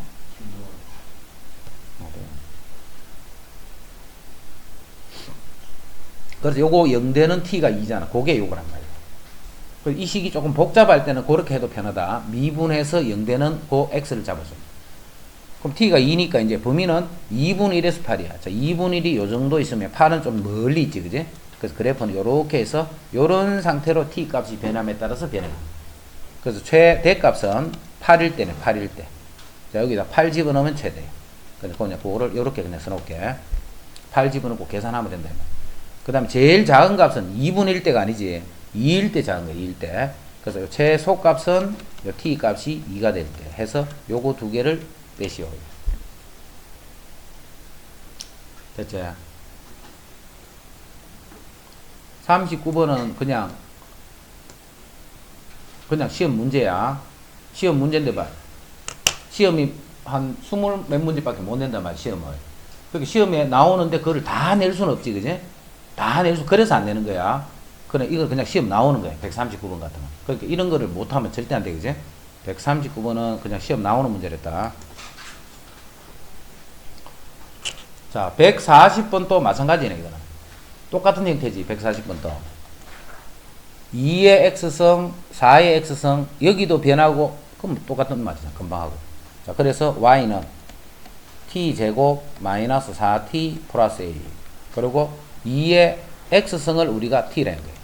S1: 그래서 요거 0 되는 t가 2잖아. 그게 요거란 말이야. 이 식이 조금 복잡할 때는 그렇게 해도 편하다. 미분해서 0 되는 그 x를 잡아줍니다. 그럼 t가 2니까 이제 범위는 2분의 1에서 8이야. 자, 2분의 1이 요 정도 있으면 8은 좀 멀리 있지, 그지? 그래서 그래프는 요렇게 해서 요런 상태로 t 값이 변함에 따라서 변해요. 그래서 최대값은 8일 때네, 8일 때. 자, 여기다 8 집어넣으면 최대예요. 그래서 그냥 그거를 요렇게 그냥 써놓을게. 8 집어넣고 계산하면 된다. 그 다음에 제일 작은 값은 2분의 1대가 아니지. 2일 때 작은 거예요, 2일 때. 그래서 요 최소값은 요 t 값이 2가 될 때 해서 요거 두 개를 빼시오. 됐죠? 39번은 그냥 시험 문제야. 시험 문제인데 봐. 시험이 한 20 몇 문제밖에 못 낸단 말이야, 시험을. 그렇게 시험에 나오는데 그걸 다 낼 수는 없지, 그지? 다 낼 수, 그래서 안 내는 거야. 그래, 이걸 그냥 시험 나오는 거야. 139번 같은 거. 그러니까 이런 거를 못하면 절대 안 돼, 그지? 139번은 그냥 시험 나오는 문제랬다. 자, 140번 또 마찬가지네, 이거는. 똑같은 형태지, 140번 또. 2의 x승, 4의 x승, 여기도 변하고, 그럼 똑같은 말이잖아, 금방 하고. 자, 그래서 y는 t제곱 마이너스 4t 플러스 a. 그리고 2의 x승을 우리가 t라는 거예요.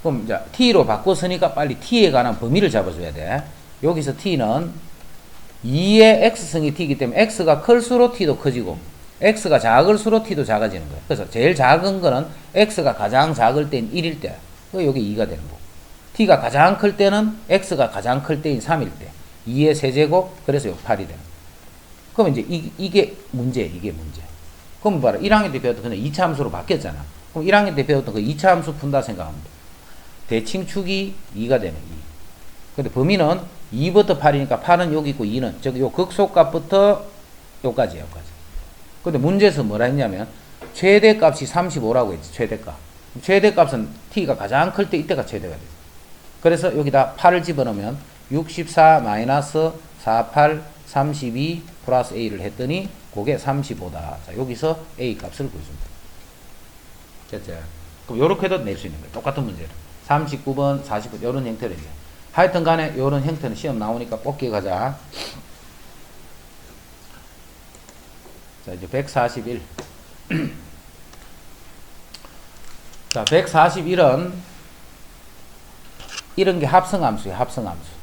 S1: 그럼 이제 t로 바꿨으니까 빨리 t에 관한 범위를 잡아줘야 돼. 여기서 t는 2의 x승이 t이기 때문에 x가 클수록 t도 커지고 x가 작을수록 t도 작아지는 거예요. 그래서 제일 작은 거는 x가 가장 작을 때는 1일 때. 여기 2가 되는 거고. t가 가장 클 때는 x가 가장 클 때인 3일 때 2의 세제곱 그래서 8이 되는. 그럼 이제 이게 문제. 그럼 봐라. 1학년 때 배웠던 그냥 2차 함수로 바뀌었잖아. 그럼 1학년 때 배웠던 그 2차 함수 푼다 생각하면 돼. 대칭축이 2가 되는 2. 근데 범위는 2부터 8이니까 8은 여기 있고 2는 즉 요 극소값부터 요까지야, 요까지. 근데 문제에서 뭐라 했냐면 최대값이 35라고 했지. 최대값은 t가 가장 클 때 이때가 최대가 되지. 그래서 여기다 8을 집어넣으면 64 마이너스 48 32 플러스 a를 했더니 그게 35다. 자, 여기서 a 값을 구해줍니다. 됐죠? 그럼 요렇게도 낼 수 있는 거예요. 똑같은 문제를. 39번, 49번 요런 형태로 이제. 하여튼 간에 요런 형태는 시험 나오니까 뽑기 가자. 자, 이제 141. 자, 141은 이런 게 합성함수예요. 합성함수.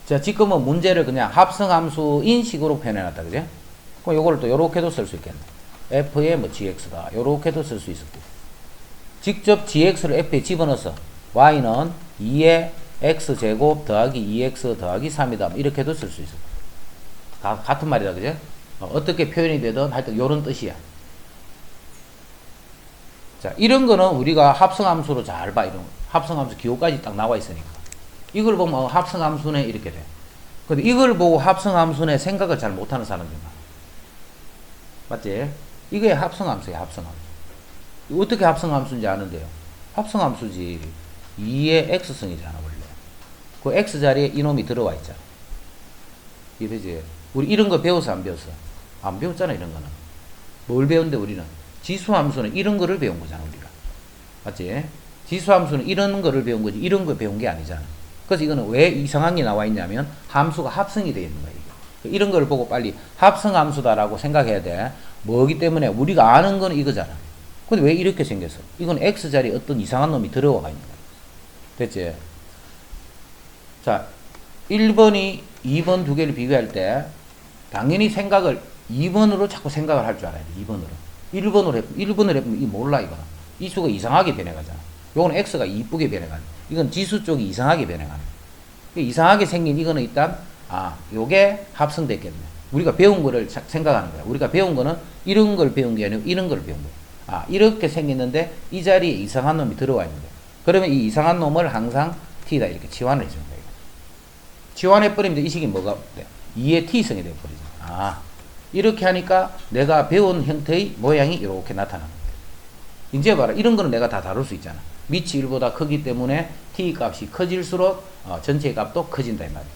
S1: 자, 지금은 문제를 그냥 합성함수인 식으로 표현해놨다. 그죠? 그럼 요거를 또 요렇게도 쓸 수 있겠네. f의 뭐 gx다. 요렇게도 쓸 수 있었고. 직접 gx를 f에 집어넣어서 y는 2의 x제곱 더하기 2x 더하기 3이다. 이렇게도 쓸 수 있었고. 다 같은 말이다. 그죠? 어떻게 표현이 되든 하여튼 요런 뜻이야. 자, 이런 거는 우리가 합성함수로 잘 봐. 이런 거. 합성함수 기호까지 딱 나와 있으니까. 이걸 보면 합성함수네 이렇게 돼. 근데 이걸 보고 합성함수네 생각을 잘 못하는 사람들 많아. 맞지? 이게 합성함수야, 합성함수. 어떻게 합성함수인지 아는데요. 합성함수지. 2의 x승이잖아, 원래. 그 x 자리에 이놈이 들어와 있잖아. 이러지. 우리 이런 거 배웠어, 안 배웠어? 안 배웠잖아, 이런 거는. 뭘 배웠는데, 우리는? 지수함수는 이런 거를 배운 거잖아, 우리가. 맞지? 지수함수는 이런 거를 배운 거지, 이런 거 배운 게 아니잖아. 그래서 이거는 왜 이상한 게 나와 있냐면, 함수가 합성이 되어 있는 거야. 이런 걸 보고 빨리 합성함수다라고 생각해야 돼. 뭐기 때문에 우리가 아는 건 이거잖아. 근데 왜 이렇게 생겼어? 이건 x 자리에 어떤 이상한 놈이 들어와 있는 거야. 됐지? 자, 1번이 2번 두 개를 비교할 때, 당연히 생각을 2번으로 자꾸 생각을 할 줄 알아야 돼. 2번으로. 1번으로 해보면 이 몰라, 이거는. 이 수가 이상하게 변해가잖아. 요거는 x가 이쁘게 변해가는. 이건 지수 쪽이 이상하게 변해가는. 이상하게 생긴 이거는 일단, 요게 합성됐겠네. 우리가 배운 거를 생각하는 거야. 우리가 배운 거는 이런 걸 배운 게 아니고 이런 걸 배운 거야. 이렇게 생겼는데 이 자리에 이상한 놈이 들어와 있는 거야. 그러면 이 이상한 놈을 항상 t다 이렇게 치환을 해주는 거야. 치환해버리면 이 식이 뭐가 돼? 2의 t승이 되어버리죠. 이렇게 하니까 내가 배운 형태의 모양이 이렇게 나타나는 거야. 이제 봐라. 이런 거는 내가 다 다룰 수 있잖아. 밑이 1보다 크기 때문에 t 값이 커질수록 전체 값도 커진다 이 말이야.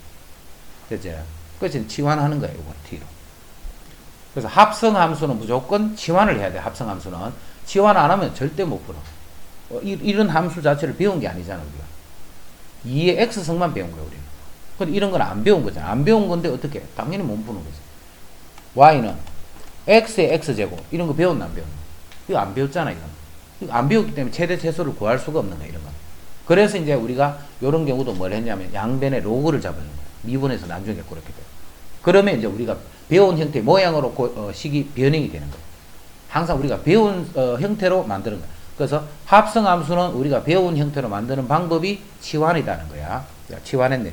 S1: 됐죠? 그래서 치환하는 거야. 이거 t로. 그래서 합성함수는 무조건 치환을 해야 돼. 합성함수는. 치환 안 하면 절대 못 풀어. 이런 함수 자체를 배운 게 아니잖아. 우리가. 2의 x승만 배운 거야. 우리는. 근데 이런 건 안 배운 거잖아. 안 배운 건데 어떻게? 당연히 못 푸는 거지. y는 x의 x제곱. 이런 거 배웠나 안 배웠나? 이거 안 배웠잖아. 이거 안 배웠기 때문에 최대 최소를 구할 수가 없는 거야. 이런 거. 그래서 이제 우리가 이런 경우도 뭘 했냐면 양변에 로그를 잡아준 거야. 미분해서 나중에 그렇게 돼. 그러면 이제 우리가 배운 형태 모양으로 식이 변형이 되는 거야. 항상 우리가 배운 형태로 만드는 거야. 그래서 합성함수는 우리가 배운 형태로 만드는 방법이 치환이라는 거야. 치환했네.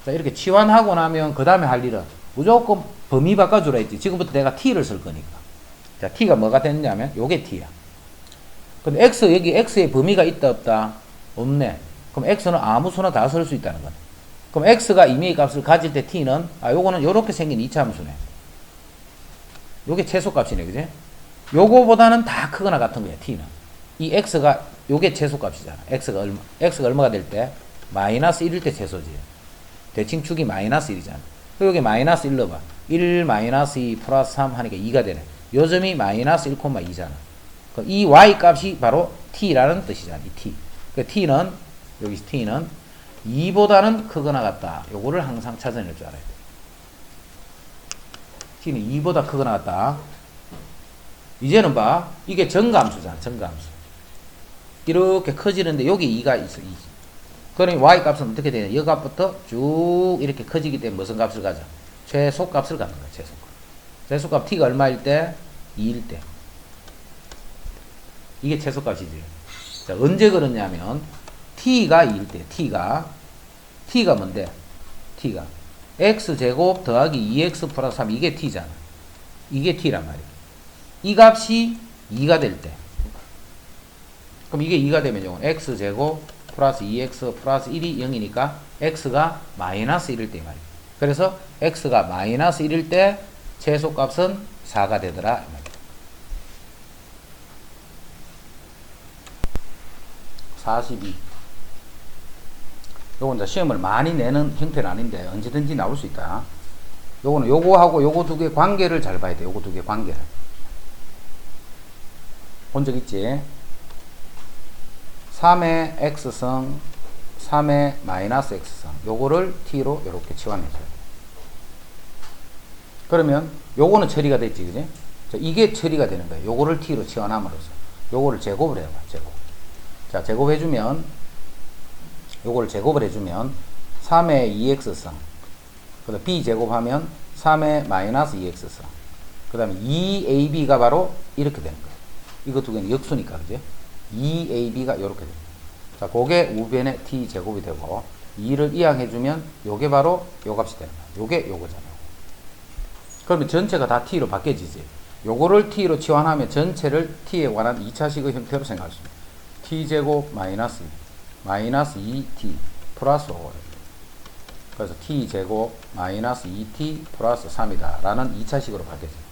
S1: 자, 이렇게 치환하고 나면 그 다음에 할 일은 무조건 범위 바꿔주라 했지. 지금부터 내가 t를 쓸 거니까. 자, t가 뭐가 됐냐면 요게 t야. 근데 여기 x의 범위가 있다 없다? 없네. 그럼 x는 아무 수나 다 쓸 수 있다는 거네. 그럼 x가 임의의 값을 가질 때 t는 요거는 요렇게 생긴 2차 함수네. 요게 최소값이네. 그지? 요거보다는 다 크거나 같은 거야. t는. 이 x가 요게 최소값이잖아. x가 얼마가 될 때? 마이너스 1일 때 최소지. 대칭축이 마이너스 1이잖아. 여기 마이너스 1 넣어봐. 1 마이너스 2 플러스 3 하니까 2가 되네. 요 점이 마이너스 1,2잖아. 이 y 값이 바로 t라는 뜻이잖아. 이 t. 그 t는 여기 t는 2보다는 크거나 같다. 요거를 항상 찾아낼 줄 알아야 돼. t는 2보다 크거나 같다. 이제는 봐. 이게 정감수잖아. 정감수. 이렇게 커지는데 여기 2가 있어. 2. 그러니 y 값은 어떻게 되냐. 이 값부터 쭉 이렇게 커지기 때문에 무슨 값을 가져? 최소값을 갖는 거야. 최소값. 최소값 t가 얼마일 때? 2일 때. 이게 최소값이지. 자, 언제 그러냐면 t가 2일 때 t가 뭔데? t가 x제곱 더하기 2x 플러스 3 이게 t잖아. 이게 t란 말이야. 이 값이 2가 될 때 그럼 이게 2가 되면 요건 x제곱 플러스 2x 플러스 1이 0이니까 x가 마이너스 1일 때 말이야. 그래서 x가 마이너스 1일 때 최소값은 4가 되더라 이 말이야. 42. 요건 이제 시험을 많이 내는 형태는 아닌데 언제든지 나올 수 있다. 요거는 요거하고 요거 두 개 관계를 잘 봐야 돼. 요거 두 개 관계를. 본 적 있지? 3의 x승, 3의 마이너스 x승. 요거를 t로 이렇게 치환해줘야 돼. 그러면 요거는 처리가 됐지, 그지? 자, 이게 처리가 되는 거예요. 요거를 t로 치환함으로써. 요거를 제곱을 해봐, 제곱. 자, 제곱해주면, 요거를 제곱을 해주면, 3의 2x승. 그 다음 b 제곱하면 3의 마이너스 2x승. 그 다음에 2ab가 바로 이렇게 되는 거예요. 이거 두 개는 역수니까, 그죠? 2ab가 이렇게 됩니다. 자, 그게 우변의 t 제곱이 되고 2를 이항해주면 요게 바로 요 값이 되는 거야. 요게 요거잖아요. 그러면 전체가 다 t로 바뀌어지지. 요거를 t로 치환하면 전체를 t에 관한 2차식의 형태로 생각할 수 있습니다. t 제곱 마이너스 2t 플러스 5. 그래서 t 제곱 마이너스 2t 플러스 3이다 라는 2차식으로 바뀌어져요.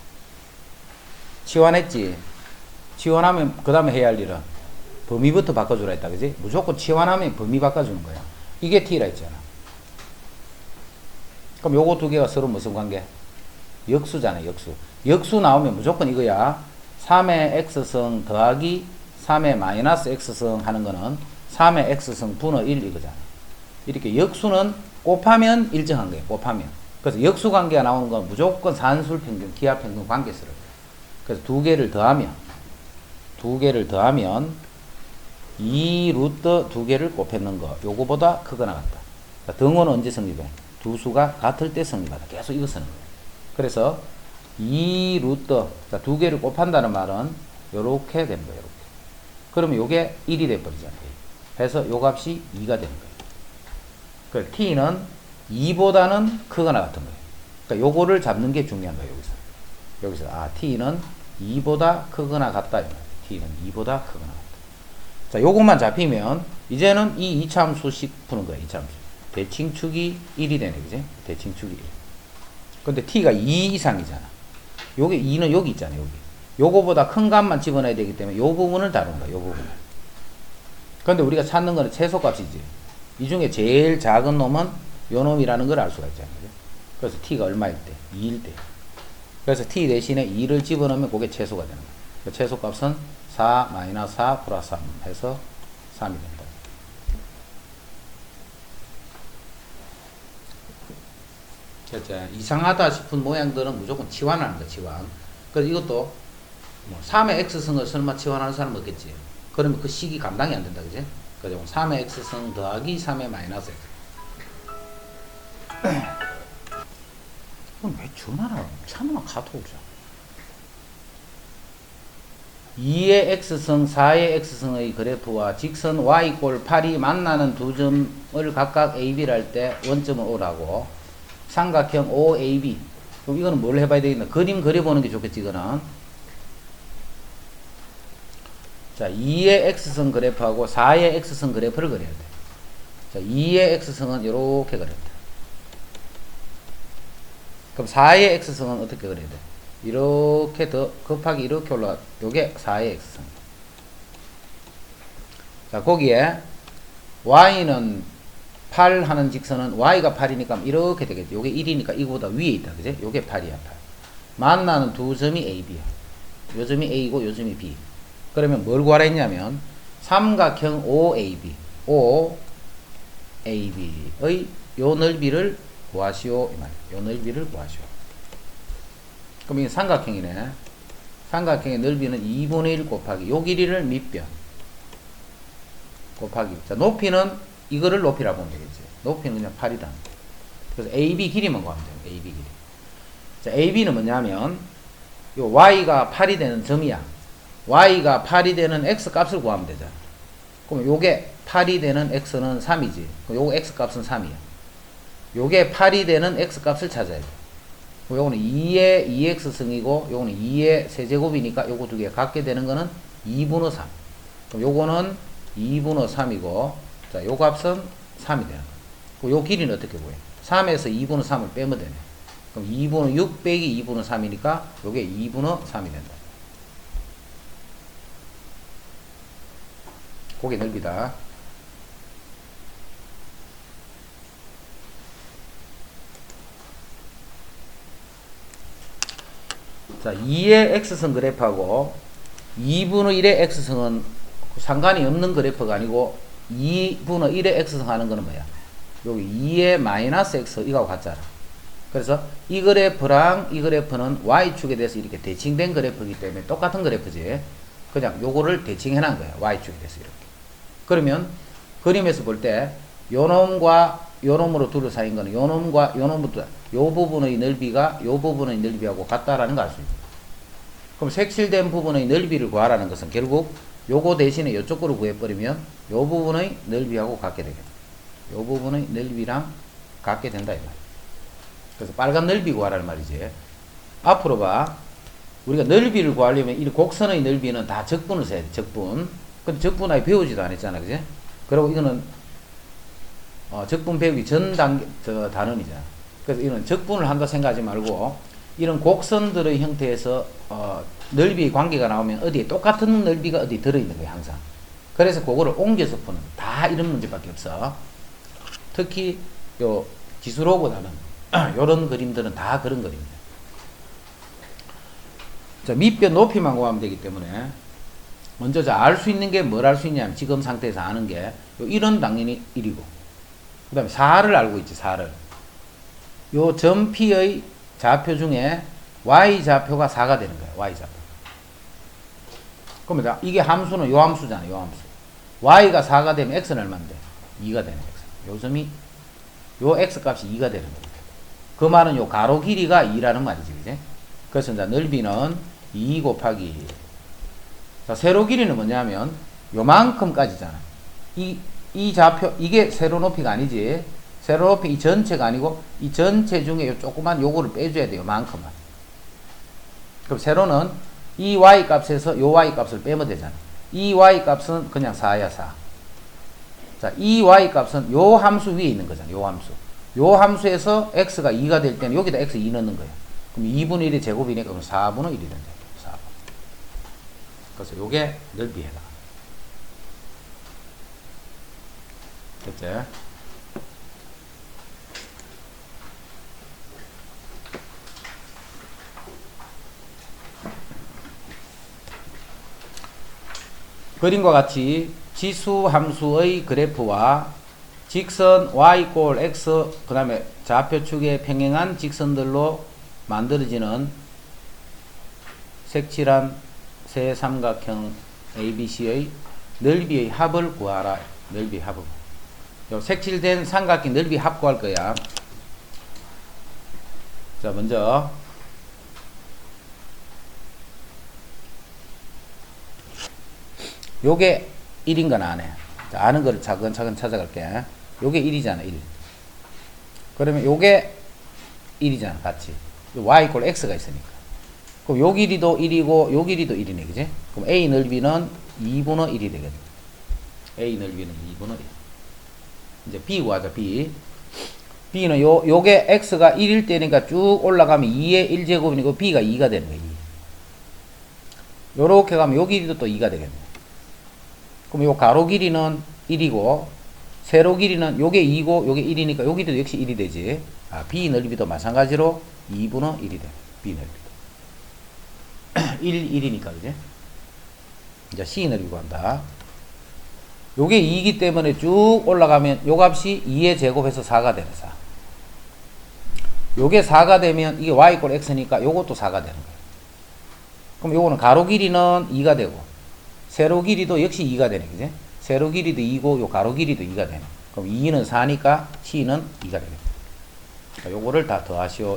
S1: 치환했지. 치환하면 그 다음에 해야 할 일은 범위부터 바꿔주라 했다, 그지? 무조건 치환하면 범위 바꿔주는 거야. 이게 t라 했잖아. 그럼 요거 두 개가 서로 무슨 관계? 역수잖아, 역수. 역수 나오면 무조건 이거야. 3의 x승 더하기 3의 마이너스 x승 하는 거는 3의 x승 분의 1 이거잖아. 이렇게 역수는 곱하면 일정한 거예요, 곱하면. 그래서 역수 관계가 나오는 건 무조건 산술 평균, 기하 평균 관계수를. 그래서 두 개를 더하면 2 루트 두 개를 곱했는 거 요거보다 크거나 같다. 자, 등호는 언제 성립해? 두 수가 같을 때 성립하다. 계속 이거 쓰는 거예요. 그래서 2 루트 자, 두 개를 곱한다는 말은 요렇게 되는 거예요. 요렇게. 그러면 요게 1이 돼버리잖아요. 그래서 요 값이 2가 되는 거예요. 그 t는 2보다는 크거나 같은 거예요. 그러니까 요거를 잡는 게 중요한 거예요. 여기서 t는 2보다 크거나 같다. t는 2보다 크거나 같다. 자, 요것만 잡히면 이제는 이 이차함수식 푸는 거야. 이차함수. 대칭축이 1이 되네, 그지? 대칭축이 1. 근데 t가 2 이상이잖아. 요게 2는 여기 있잖아, 여기. 요거보다 큰 값만 집어넣어야 되기 때문에 요 부분을 다루는 거야, 요 부분을. 근데 우리가 찾는 거는 최소값이지. 이 중에 제일 작은 놈은 요 놈이라는 걸 알 수가 있잖아요. 그죠? 그래서 t가 얼마일 때? 2일 때. 그래서 t 대신에 2를 집어넣으면 그게 최소가 되는 거야. 그 최소값은 4 마이너스 4 플러스 3 해서 3이 된다. 그렇죠. 이상하다 싶은 모양들은 무조건 치환하는 거야, 치환. 그래서 이것도 뭐 3의 x승을 설마 치환하는 사람 없겠지. 그러면 그 식이 감당이 안 된다, 그지? 그래서 3의 x승 더하기 3의 마이너스 x. 그럼 왜 전화를 참나 카톡이야. 2의 x승, 4의 x승의 그래프와 직선 y꼴 8이 만나는 두 점을 각각 AB를 할 때 원점을 O라고 삼각형 OAB. 그럼 이거는 뭘 해봐야 되겠나? 그림 그려보는 게 좋겠지, 이거는. 자, 2의 x승 그래프하고 4의 x승 그래프를 그려야 돼. 자, 2의 x승은 이렇게 그려야 돼. 그럼 4의 x승은 어떻게 그려야 돼? 이렇게 더 급하게 이렇게 올라가. 요게 4의 x승. 자, 거기에 y는 8 하는 직선은 y가 8이니까 이렇게 되겠죠. 요게 1이니까 이거보다 위에 있다. 그지? 요게 8이야, 8. 만나는 두 점이 AB야. 요 점이 A고 요 점이 B. 그러면 뭘 구하라 했냐면 삼각형 OAB. OAB의 요 넓이를 구하시오. 이 말이야. 요 넓이를 구하시오. 그럼 이게 삼각형이네. 삼각형의 넓이는 2분의 1 곱하기 요 길이를 밑변 곱하기. 자, 높이는 이거를 높이라 보면 되겠지. 높이는 그냥 8이다. 그래서 AB 길이만 구하면 돼요. AB 길이. 자, AB는 뭐냐면 요 Y가 8이 되는 점이야. Y가 8이 되는 X 값을 구하면 되잖아. 그럼 요게 8이 되는 x는 3이지. 요거 x 값은 3이야. 요게 8이 되는 x 값을 찾아야 돼. 요거는 2의 2x승이고 요거는 2의 세제곱이니까 요거 두 개 같게 되는 거는 2분의 3. 그럼 요거는 2분의 3이고 자, 요 값은 3이 되는 거야. 요 길이는 어떻게 구해? 3에서 2분의 3을 빼면 되네. 그럼 2분의 6 빼기 2분의 3이니까 요게 2분의 3이 된다. 고개 넓이다. 자, 2의 x승 그래프하고 2분의 1의 x승은 상관이 없는 그래프가 아니고 2분의 1의 x승 하는 거는 뭐야? 여기 2의 마이너스 x 이거하고 같잖아. 그래서 이 그래프랑 이 그래프는 y축에 대해서 이렇게 대칭된 그래프이기 때문에 똑같은 그래프지. 그냥 요거를 대칭해 놓은 거야. y축에 대해서 이렇게. 그러면 그림에서 볼 때 요놈과 요놈으로 둘러싸인 거는 요놈과 요놈부터 요 부분의 넓이가 요 부분의 넓이하고 같다라는 걸 알 수 있다. 그럼 색칠된 부분의 넓이를 구하라는 것은 결국 요거 대신에 요쪽 거로 구해버리면 요 부분의 넓이하고 같게 되겠다. 요 부분의 넓이랑 같게 된다 이 말이야. 그래서 빨간 넓이 구하라는 말이지. 앞으로 봐. 우리가 넓이를 구하려면 이 곡선의 넓이는 다 적분을 써야 돼. 적분. 근데 적분 아예 배우지도 않았잖아. 그지? 그리고 이거는 적분 배우기 전 단계 단원이잖아. 그래서 이런 적분을 한다 생각하지 말고 이런 곡선들의 형태에서 넓이의 관계가 나오면 어디에 똑같은 넓이가 어디 들어있는 거야 항상. 그래서 그거를 옮겨서 푸는 다 이런 문제밖에 없어. 특히 요 기술호보다는 요런 그림들은 다 그런 그림이야. 자, 밑변 높이만 구하면 되기 때문에 먼저 알 수 있는 게 뭘 알 수 있냐면 지금 상태에서 아는 게 요 1은 당연히 1이고 그 다음에 4를 알고 있지. 4를 요 점 P의 좌표 중에 Y좌표가 4가 되는 거야. Y좌표. 그러면 이게 함수는 요 함수잖아. 요 함수. Y가 4가 되면 X는 얼마인데? 2가 되는 X. 요 점이 요 X 값이 2가 되는 거야. 그 말은 요 가로 길이가 2라는 말이지. 그지? 그래서 이제 넓이는 2 곱하기 자, 세로 길이는 뭐냐면 요만큼까지잖아. 이 좌표 이게 세로 높이가 아니지. 세로 높이 이 전체가 아니고 이 전체 중에 요 조그만 요거를 빼줘야 돼요. 요만큼만. 그럼 세로는 이 y 값에서 요 y 값을 빼면 되잖아. 이 y 값은 그냥 4야 4. 자, 이 y 값은 요 함수 위에 있는 거잖아. 요 함수. 요 함수에서 x가 2가 될 때는 여기다 x 2 넣는 거예요. 그럼 2분의 1이 제곱이니까 그럼 4분의 1이 된다. 4분. 그래서 요게 넓이에다. 됐지? 그림과 같이 지수 함수의 그래프와 직선 y 꼴 x 그 다음에 좌표축에 평행한 직선들로 만들어지는 색칠한 세 삼각형 ABC의 넓이의 합을 구하라. 넓이의 합을. 요 색칠된 삼각형 넓이 합 구할 거야. 자, 먼저 요게 1인 건 안 해. 자, 아는 거를 차근차근 찾아갈게. 요게 1이잖아, 1. 그러면 요게 1이잖아, 같이. y 꼴 x가 있으니까. 그럼 요 길이도 1이고, 요 길이도 1이네, 그지? 그럼 a 넓이는 2분의 1이 되겠네. a 넓이는 2분의 1. 이제 b 구하자, b. b는 요게 x가 1일 때니까 쭉 올라가면 2의 1제곱이고, b가 2가 되는 거야, 2. 요렇게 가면 요 길이도 또 2가 되겠네. 그럼 요 가로 길이는 1이고 세로 길이는 요게 2고 요게 1이니까 여기도 역시 1이 되지. 아, B 넓이도 마찬가지로 2분의 1이 돼. B 넓이도 1, 1이니까 그지? 이제 C 넓이 구한다. 요게 2이기 때문에 쭉 올라가면 요 값이 2의 제곱해서 4가 되는 4. 요게 4가 되면 이게 y 꼴 x니까 요것도 4가 되는 거예요. 그럼 요거는 가로 길이는 2가 되고 세로 길이도 역시 2가 되네, 그지? 세로 길이도 2고, 요 가로 길이도 2가 되네. 그럼 2는 4니까 C는 2가 되겠다. 자, 요거를 다 더하시오.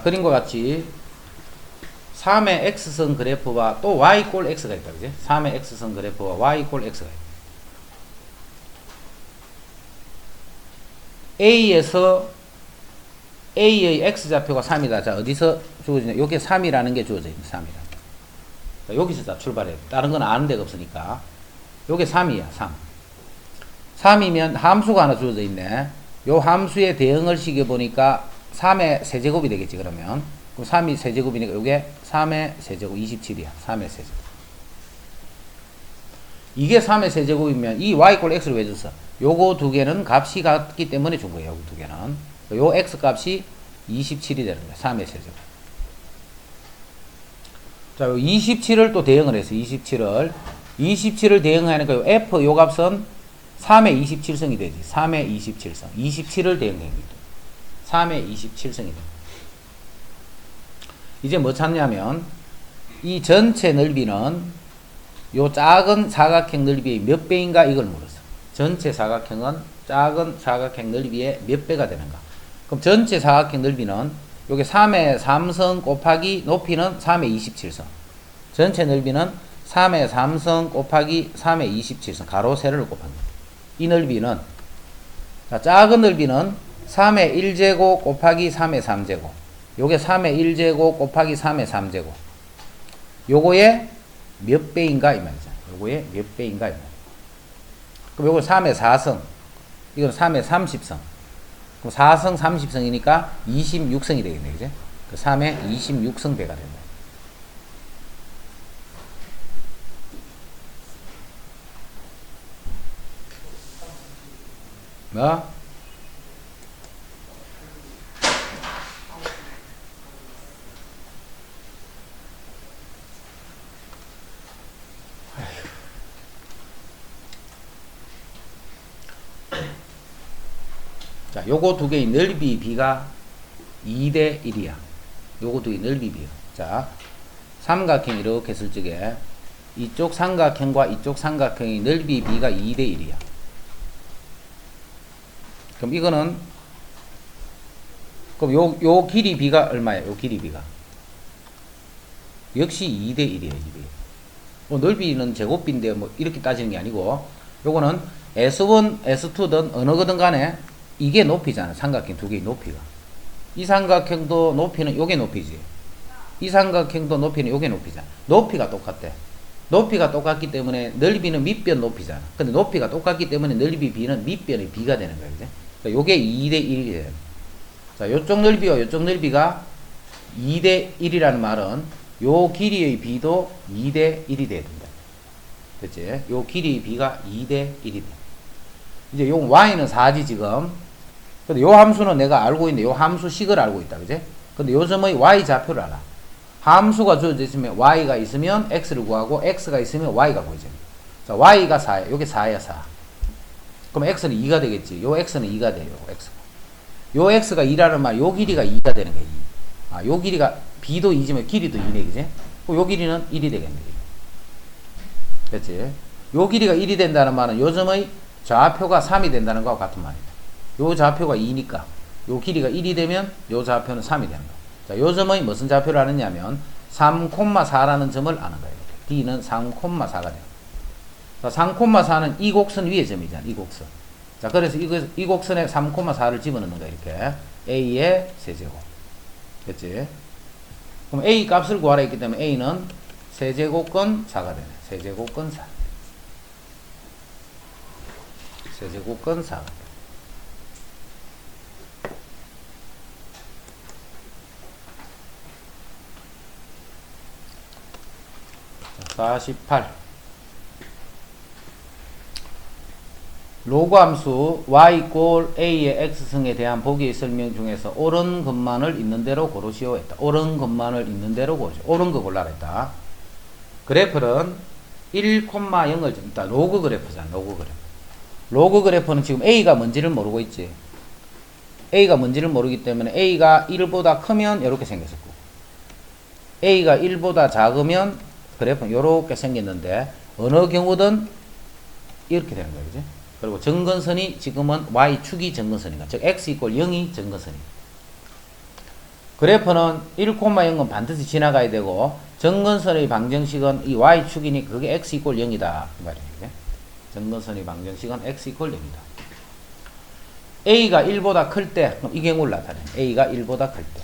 S1: 그림과 같이 3의 x선 그래프와 또 y 꼴 x가 있다. 그지? 3의 x선 그래프와 y 꼴 x가 있다. A에서 A의 x좌표가 3이다. 자, 어디서 주어지냐? 여기 3이라는 게 주어져 있는 3이다. 자, 여기서 자, 출발해야 돼. 다른 건 아는 데가 없으니까. 요게 3이야, 3. 3이면 함수가 하나 주어져 있네. 요 함수의 대응을 시켜보니까 3의 세제곱이 되겠지, 그러면. 그럼 3이 세제곱이니까 요게 3의 세제곱 27이야. 3의 세제곱. 이게 3의 세제곱이면 이 y꼴 x를 왜 줬어? 요거 두 개는 값이 같기 때문에 준 거예요. 요거 두 개는. 요 x 값이 27이 되는 거야. 3의 세제곱. 자, 요 27을 또 대응을 했어. 27을 대응하니까 요 f 요 값은 3의 27성이 되지. 3의 27성. 27을 대응해. 3의 27성이 돼. 이제 뭐 찾냐면 이 전체 넓이는 요 작은 사각형 넓이의 몇 배인가 이걸 물었어. 전체 사각형은 작은 사각형 넓이의 몇 배가 되는가. 그럼 전체 사각형 넓이는 요게 3의 3성 곱하기 높이는 3의 27성. 전체 넓이는 3의 3성 곱하기 3의 27성. 가로 세로를 곱한 거야. 이 넓이는 자, 작은 넓이는 3의 1제곱 곱하기 3의 3제곱. 요게 3의 1제곱 곱하기 3의 3제곱. 요거의 몇 배인가 이 말이죠. 요거의 몇 배인가 이 말이죠. 그럼 요거 3의 4성. 이건 3의 30성. 그럼 4성 30성이니까 26성이 되겠네. 그죠? 그 3의 26성 배가 된다. 뭐? 자, 요거 두 개의 넓이 비가 2대 1이야. 요거 두 개의 넓이 비요. 자, 삼각형 이렇게 했을 적에 이쪽 삼각형과 이쪽 삼각형의 넓이 비가 2대 1이야. 그럼 이거는 그럼 요 길이 비가 얼마야? 요 길이 비가 역시 2대 1이에요. 뭐 넓이는 제곱비인데 뭐 이렇게 따지는 게 아니고 요거는 S1, S2든 어느 거든 간에 이게 높이잖아. 삼각형 두 개의 높이가. 이 삼각형도 높이는 요게 높이지. 이 삼각형도 높이는 요게 높이잖아. 높이가 똑같대. 높이가 똑같기 때문에 넓이는 밑변 높이잖아. 근데 높이가 똑같기 때문에 넓이 비는 밑변의 비가 되는 거야. 그죠? 그러니까 요게 2대 1이 돼요. 자, 요쪽 넓이와 요쪽 넓이가 2대 1이라는 말은 요 길이의 비도 2대 1이 돼야 된다. 그치? 요 길이의 비가 2대 1이 돼. 이제 요 y는 4지 지금. 근데 요 함수는 내가 알고 있는데 요 함수식을 알고 있다. 그지? 근데 요즘의 y 좌표를 알아. 함수가 주어져 있으면 y가 있으면 x를 구하고 x가 있으면 y가 구해져. 자, y가 4야. 요게 4야, 4. 그럼 x는 2가 되겠지. 요 x는 2가 돼요. x가. 요 x가 2라는 말, 요 길이가 2가 되는 거야. 2. 아, 요 길이가 b도 2지만 길이도 2네. 그지? 요 길이는 1이 되겠네. 그렇지? 요 길이가 1이 된다는 말은 요즘의 좌표가 3이 된다는 거와 같은 말이다. 요 좌표가 2니까 요 길이가 1이 되면 요 좌표는 3이 되는 거야. 자, 요점의 무슨 좌표를 아느냐면 3,4라는 점을 아는 거예요. D는 3,4가 돼요. 자, 3,4는 이 곡선 위의 점이잖아. 이 곡선. 자, 그래서 이 곡선에 3,4를 집어넣는 거야. 이렇게. A의 세제곱. 그치? 그럼 A 값을 구하라 했기 때문에 A는 세제곱근 4가 되네. 세제곱근 4. 세제곱근 4. 48. 로그 함수 y 꼴 a의 x승에 대한 보기의 설명 중에서 옳은 것만을 있는 대로 고르시오 했다. 옳은 것만을 있는 대로 고르시오. 옳은 거 골라라 했다. 그래프는 1,0을 일단 로그 그래프잖아. 로그 그래프. 로그 그래프는 지금 a가 뭔지를 모르고 있지. a가 뭔지를 모르기 때문에 a가 1보다 크면 이렇게 생겼었고 a가 1보다 작으면 그래프는 이렇게 생겼는데 어느 경우든 이렇게 되는 거예요. 그지? 그리고 정근선이 지금은 y축이 정근선이니까 즉 x = 0이 정근선이에요. 그래프는 1,0은 반드시 지나가야 되고 정근선의 방정식은 이 y축이니 그게 x 이퀄 0이다 그 말이에요. 정근선의 방정식은 x 이퀄 0이다. a가 1보다 클 때, 이 경우를 나타내. a가 1보다 클 때.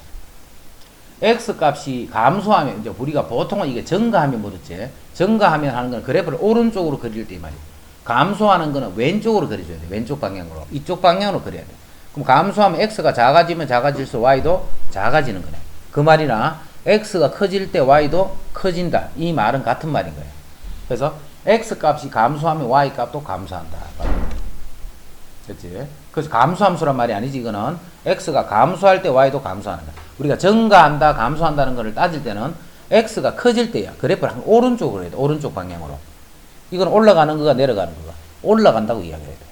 S1: x 값이 감소하면, 이제 우리가 보통은 이게 증가하면 뭐랬지? 증가하면 하는 건 그래프를 오른쪽으로 그릴 때 이 말이에요. 감소하는 거는 왼쪽으로 그려줘야 돼. 왼쪽 방향으로. 이쪽 방향으로 그려야 돼. 그럼 감소하면 x가 작아지면 작아질수록 y도 작아지는 거네. 그 말이나 x가 커질 때 y도 커진다. 이 말은 같은 말인 거예요. 그래서 x 값이 감소하면 y 값도 감소한다. 그렇지? 그래서 감소함수란 말이 아니지. 이거는 x가 감소할 때 y도 감소하는 거야. 우리가 증가한다, 감소한다는 것을 따질 때는 x가 커질 때야. 그래프를 항상 오른쪽으로 해야 돼. 오른쪽 방향으로. 이건 올라가는 거가 내려가는 거가. 올라간다고 이야기해야 돼.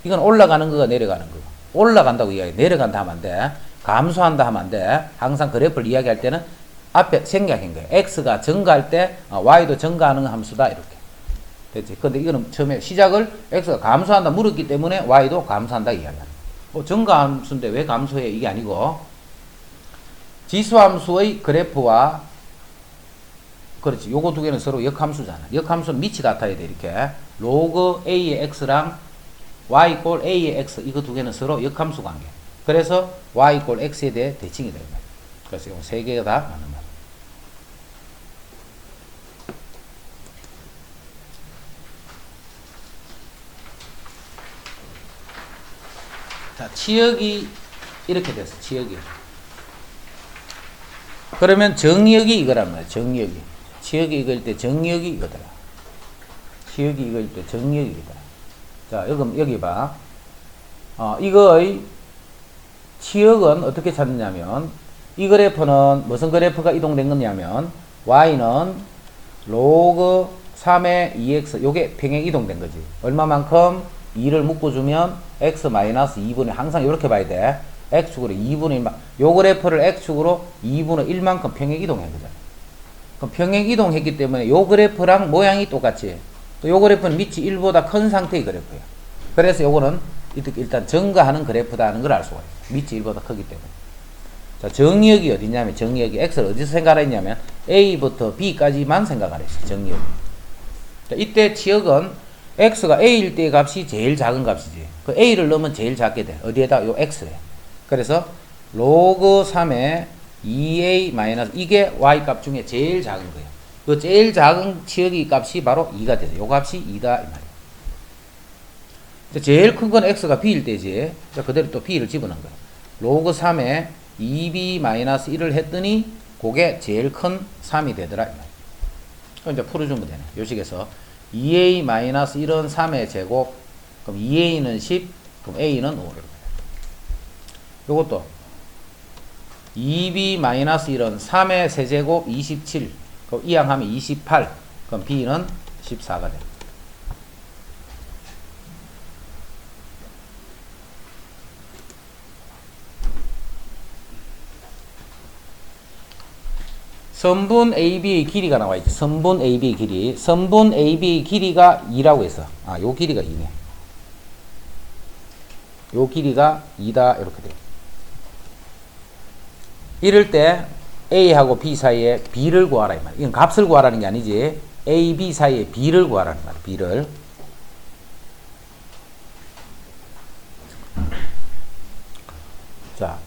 S1: 이건 올라가는 거가 내려가는 거가. 올라간다고 이야기해. 내려간다 하면 안 돼. 감소한다 하면 안 돼. 항상 그래프를 이야기할 때는 앞에 생략한 거예요. x가 증가할 때 y도 증가하는 함수다. 이렇게. 됐지? 근데 이거는 처음에 시작을 x가 감소한다 물었기 때문에 y도 감소한다 이야기하는 거예요. 증가함수인데 왜 감소해? 이게 아니고 지수함수의 그래프와 그렇지. 요거 두 개는 서로 역함수잖아. 역함수는 밑이 같아야 돼. 이렇게 로그 a의 x랑 y 이꼴 a의 x 이거 두 개는 서로 역함수 관계. 그래서 y 이꼴 x에 대해 대칭이 되는 거예요. 그래서 이 세 개가 다 맞는 말이에요. 자, 치역이 이렇게 됐어. 치역이. 그러면 정역이 이거란 말이야. 정역이. 치역이 이걸 때 정역이 이거더라. 치역이 이걸 때 정역이 이거더라. 자, 여기 봐. 이거의 치역은 어떻게 찾느냐면 이 그래프는 무슨 그래프가 이동된 거냐면 y는 로그 3의 2x 요게 평행 이동된 거지. 얼마만큼? 2를 묶어주면 x 마이너스 2분의 항상 이렇게 봐야 돼. x축으로 2분의 1만 요 그래프를 x축으로 2분의 1만큼 평행 이동한 거잖아. 그럼 평행 이동했기 때문에 요 그래프랑 모양이 똑같지. 또 요 그래프는 밑이 1보다 큰 상태의 그래프야. 그래서 요거는 일단 증가하는 그래프다 하는 걸 알 수가 있어. 밑이 1보다 크기 때문에. 자, 정역이 어디냐면 정역이 x를 어디서 생각했냐면 a부터 b까지만 생각을 했어. 정역이. 자, 이때 치역은 x가 a일 때의 값이 제일 작은 값이지. 그 a를 넣으면 제일 작게 돼. 어디에다? 요 x에. 그래서 로그 3의 2a 마이너스 이게 y 값 중에 제일 작은 거예요. 그 제일 작은 치역이 값이 바로 2가 되죠. 요 값이 2다 이 말이에요. 제일 큰 건 x가 b일 때지. 그대로 또 b를 집어넣은 거예요. 로그 3의 2b 마이너스 1을 했더니 그게 제일 큰 3이 되더라 이 말이에요. 그럼 이제 풀어주면 되네. 요 식에서 2a 마이너스 1은 3의 제곱, 그럼 2a는 10, 그럼 a는 5. 요것도 2b 마이너스 1은 3의 세제곱 27, 그럼 이항하면 28, 그럼 b는 14가 됩니다. 선분 AB의 길이가 나와 있죠. 선분 AB의 길이. 선분 AB의 길이가 2라고 했어. 요 길이가 2네. 요 길이가 2다. 이렇게 돼요. 이럴 때 A하고 B 사이에 B를 구하라. 이 말. 이건 값을 구하라는 게 아니지. A, B 사이에 B를 구하라는 말. B를. 자.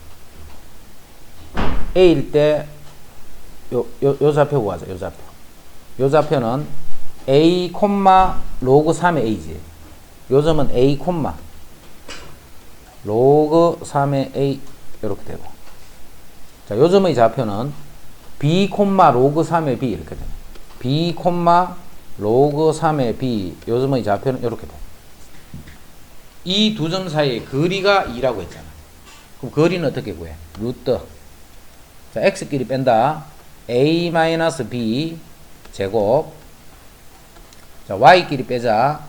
S1: A일 때 요 좌표 구하자. 요 좌표. 요 좌표는 a, 로그 3의 a지. 요 점은 a, 로그 3의 a 이렇게 되고. 자, 요 점의 좌표는 b, 로그 3의 b 이렇게 되네. b, 로그 3의 b 요 점의 좌표는 이렇게 돼. 이 두 점 사이의 거리가 2라고 했잖아. 그럼 거리는 어떻게 구해? 루트. 자, x끼리 뺀다. a-b 제곱. 자, y끼리 빼자.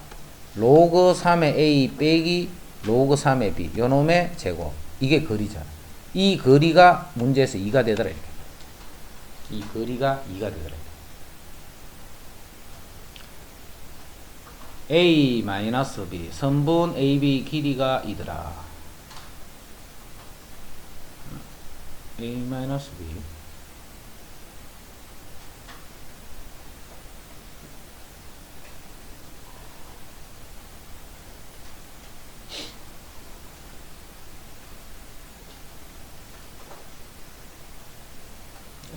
S1: 로그 3의 a 빼기 로그 3의 b 요 놈의 제곱. 이게 거리잖아. 이 거리가 문제에서 2가 되더라. 이렇게. 이 거리가 2가 되더라. a-b 선분 ab 길이가 2더라. a 마이너스 b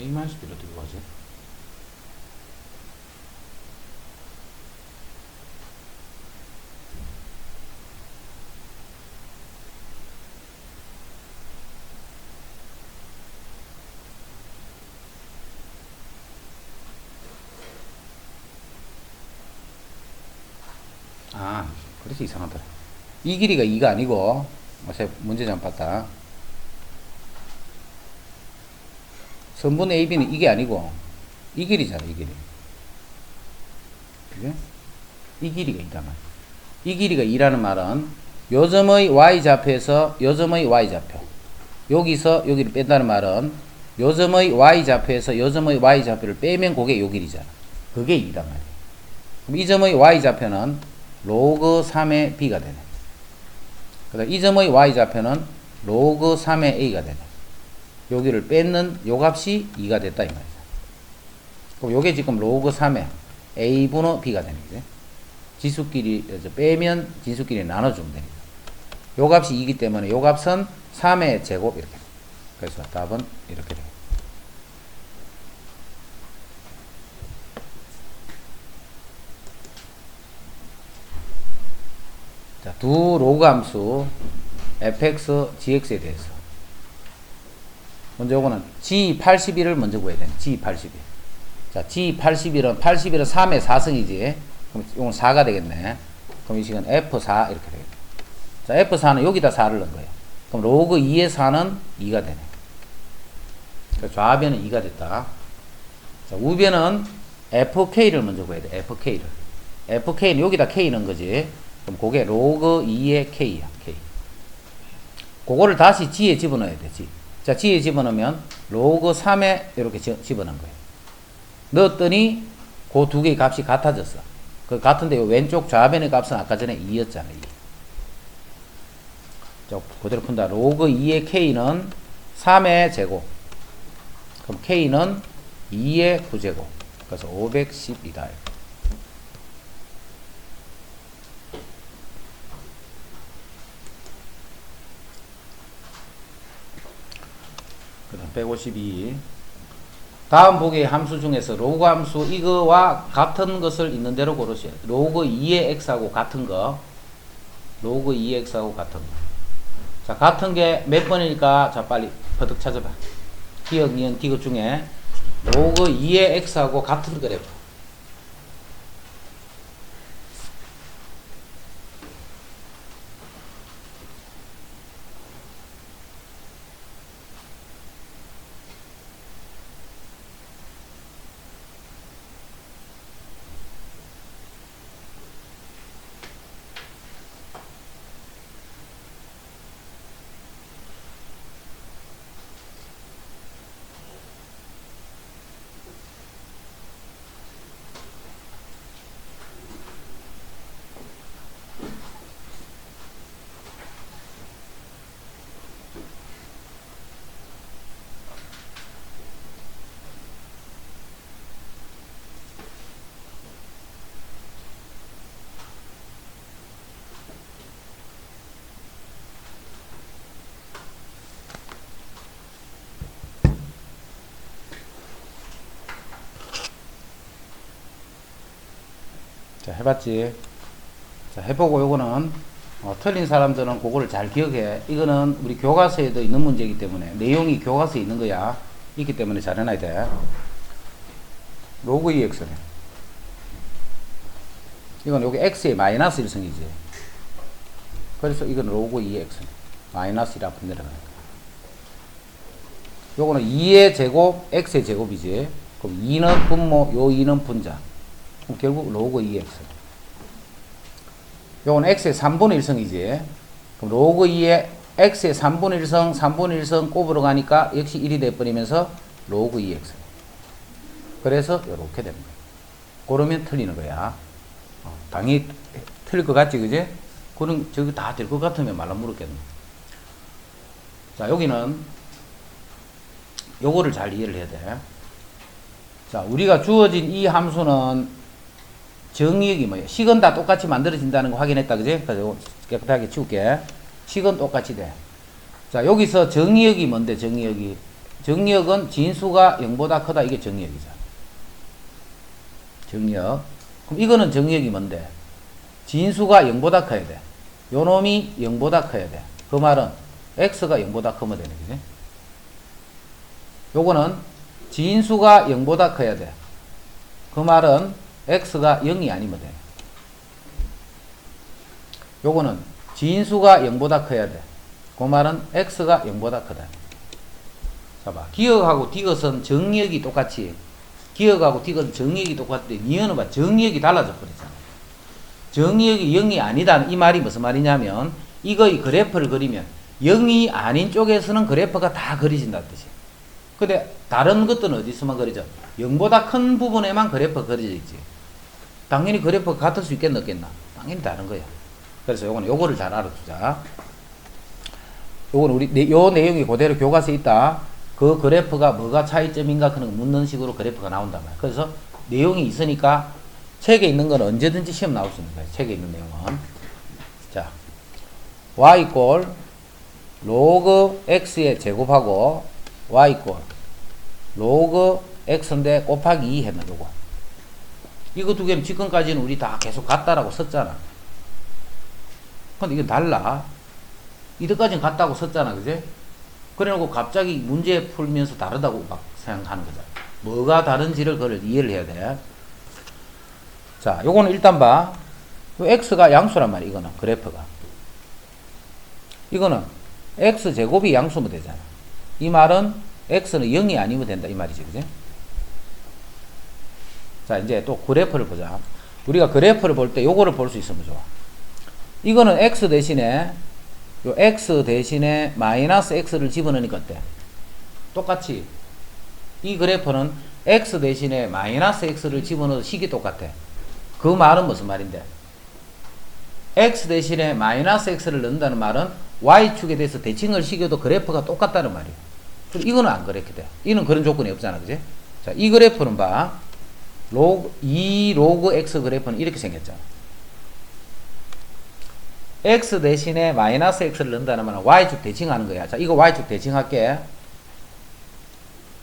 S1: a 마이너스 b를 어떻게 구하지? 아, 그래서 이상하더라. 이 길이가 2가 아니고, 문제 좀 봤다. 선분의 AB는 이게 아니고, 이 길이잖아, 이 길이. 그죠? 이 길이가 2다 말. 이 길이가 2라는 말은, 요점의 Y좌표에서 요점의 Y좌표. 여기서 여기를 뺀다는 말은, 요점의 Y좌표에서 요점의 Y좌표를 빼면 그게 요 길이잖아. 그게 2다 말이야. 그럼 이 점의 Y좌표는 로그 3의 B가 되네. 그다음 이 점의 Y좌표는 로그 3의 A가 되네. 여기를 뺏는 요 값이 2가 됐다 이 말이죠. 그럼 요게 지금 로그 3의 A분의 B가 되는 거죠. 지수끼리 빼면 진수끼리 나눠주면 되니까. 요 값이 2이기 때문에 요 값은 3의 제곱 이렇게 돼요. 그래서 답은 이렇게 돼요. 자, 두 로그 함수 fx, gx에 대해서 먼저 요거는 g81을 먼저 구해야 되네. g81. 자, g81은 81은 3의 4승이지. 그럼 이건 4가 되겠네. 그럼 이 식은 f4 이렇게 되겠네. 자, f4는 여기다 4를 넣은 거예요. 그럼 로그 2의 4는 2가 되네. 그러니까 좌변은 2가 됐다. 자, 우변은 fk를 먼저 구해야 돼. fk를. fk는 여기다 k 넣은 거지. 그럼 그게 로그 2의 k야. k. 그거를 다시 g에 집어넣어야 돼. g. 자, g에 집어넣으면 로그 3에 이렇게 집어넣은 거예요. 넣었더니 그 두 개의 값이 같아졌어. 그 같은데 왼쪽 좌변의 값은 아까 전에 2였잖아. 2. 자, 그대로 푼다. 로그 2의 k는 3의 제곱. 그럼 k는 2의 9제곱. 그래서 510이다. 그다음 152. 다음 보기의 함수 중에서 로그 함수 이거와 같은 것을 있는 대로 고르시오. 로그 2의 x하고 같은 거. 로그 2의 x하고 같은 거. 자, 같은 게 몇 번이니까 자, 빨리 버득 찾아봐. 기억, 니은, 디귿 중에 로그 2의 x하고 같은 거래. 자, 해봤지? 자, 해보고 요거는 틀린 사람들은 그거를 잘 기억해. 이거는 우리 교과서에도 있는 문제이기 때문에 내용이 교과서에 있는 거야. 있기 때문에 잘 해놔야 돼. 로그 2x네. 이건 여기 x의 마이너스 1승이지. 그래서 이건 로그 2x네. 마이너스 1 앞으로 내려가는 거야. 요거는 2의 제곱, x의 제곱이지. 그럼 2는 분모, 요 2는 분자. 그럼 결국 로그 2x. 요건 x의 3분의 1승이지. 그럼 로그 2의 x의 3분의 1승, 3분의 1승 곱으로 가니까 역시 1이 돼버리면서 로그 2x. 그래서 이렇게 되는 거야. 그러면 틀리는 거야. 당연히 틀릴 것 같지, 그지? 그럼 저기 다 될 것 같으면 말라 물었겠네. 자, 여기는 요거를 잘 이해를 해야 돼. 자, 우리가 주어진 이 함수는 정의역이 뭐예요? 식은 다 똑같이 만들어진다는 거 확인했다, 그지? 그래서 요거 깨끗하게 치울게. 식은 똑같이 돼. 자, 여기서 정의역이 뭔데, 정의역이? 정의역은 진수가 0보다 크다, 이게 정의역이죠. 정의역. 그럼 이거는 정의역이 뭔데? 진수가 0보다 커야 돼. 요 놈이 0보다 커야 돼. 그 말은 x가 0보다 크면 되는 거지. 요거는 진수가 0보다 커야 돼. 그 말은 x가 0이 아니면 돼. 요거는 진수가 0보다 커야 돼. 그 말은 x가 0보다 크다. 봐봐. 기억하고 디귿은 정의역이 똑같이, 기억하고 디귿은 정의역이 똑같은데 니은은 봐. 정의역이 달라져 버리잖아. 정의역이 0이 아니다. 이 말이 무슨 말이냐면 이거의 그래프를 그리면 0이 아닌 쪽에서는 그래프가 다 그려진다는 뜻이야. 근데 다른 것들은 어디서만 그려져? 0보다 큰 부분에만 그래프가 그려져 있지. 당연히 그래프가 같을 수 있겠나 없겠나? 당연히 다른 거야. 그래서 요거를 잘 알아두자. 요거는 우리 요 내용이 그대로 교과서에 있다. 그 그래프가 뭐가 차이점인가 그런 거 묻는 식으로 그래프가 나온단 말이야. 그래서 내용이 있으니까 책에 있는 건 언제든지 시험 나올 수 있는 거야. 책에 있는 내용은. 자, y 이꼴 로그 x의 제곱하고 y 이꼴 로그 x인데 곱하기 2 했나 요거. 이거 두 개는 지금까지는 우리 다 계속 같다라고 썼잖아. 근데 이건 달라. 이때까지는 같다고 썼잖아, 그지? 그래놓고 갑자기 문제 풀면서 다르다고 막 생각하는 거잖아. 뭐가 다른지를 그걸 이해를 해야 돼. 자, 요거는 일단 봐. 요 x가 양수란 말이야, 이거는. 그래프가. 이거는 x제곱이 양수면 되잖아. 이 말은 x는 0이 아니면 된다, 이 말이지, 그지? 자, 이제 또 그래프를 보자. 우리가 그래프를 볼 때 요거를 볼 수 있으면 좋아. 이거는 x 대신에 요 x 대신에 마이너스 x를 집어넣으니까 어때? 똑같이 이 그래프는 x 대신에 마이너스 x를 집어넣어도 식이 똑같아. 그 말은 무슨 말인데? x 대신에 마이너스 x를 넣는다는 말은 y축에 대해서 대칭을 시켜도 그래프가 똑같다는 말이야. 그럼 이거는 안 그렇게 돼. 이는 그런 조건이 없잖아, 그지? 자, 이 그래프는 봐. 이 로그 x 그래프는 이렇게 생겼잖아. x 대신에 마이너스 x를 넣는다는 말은 y축 대칭하는 거야. 자, 이거 y축 대칭할게.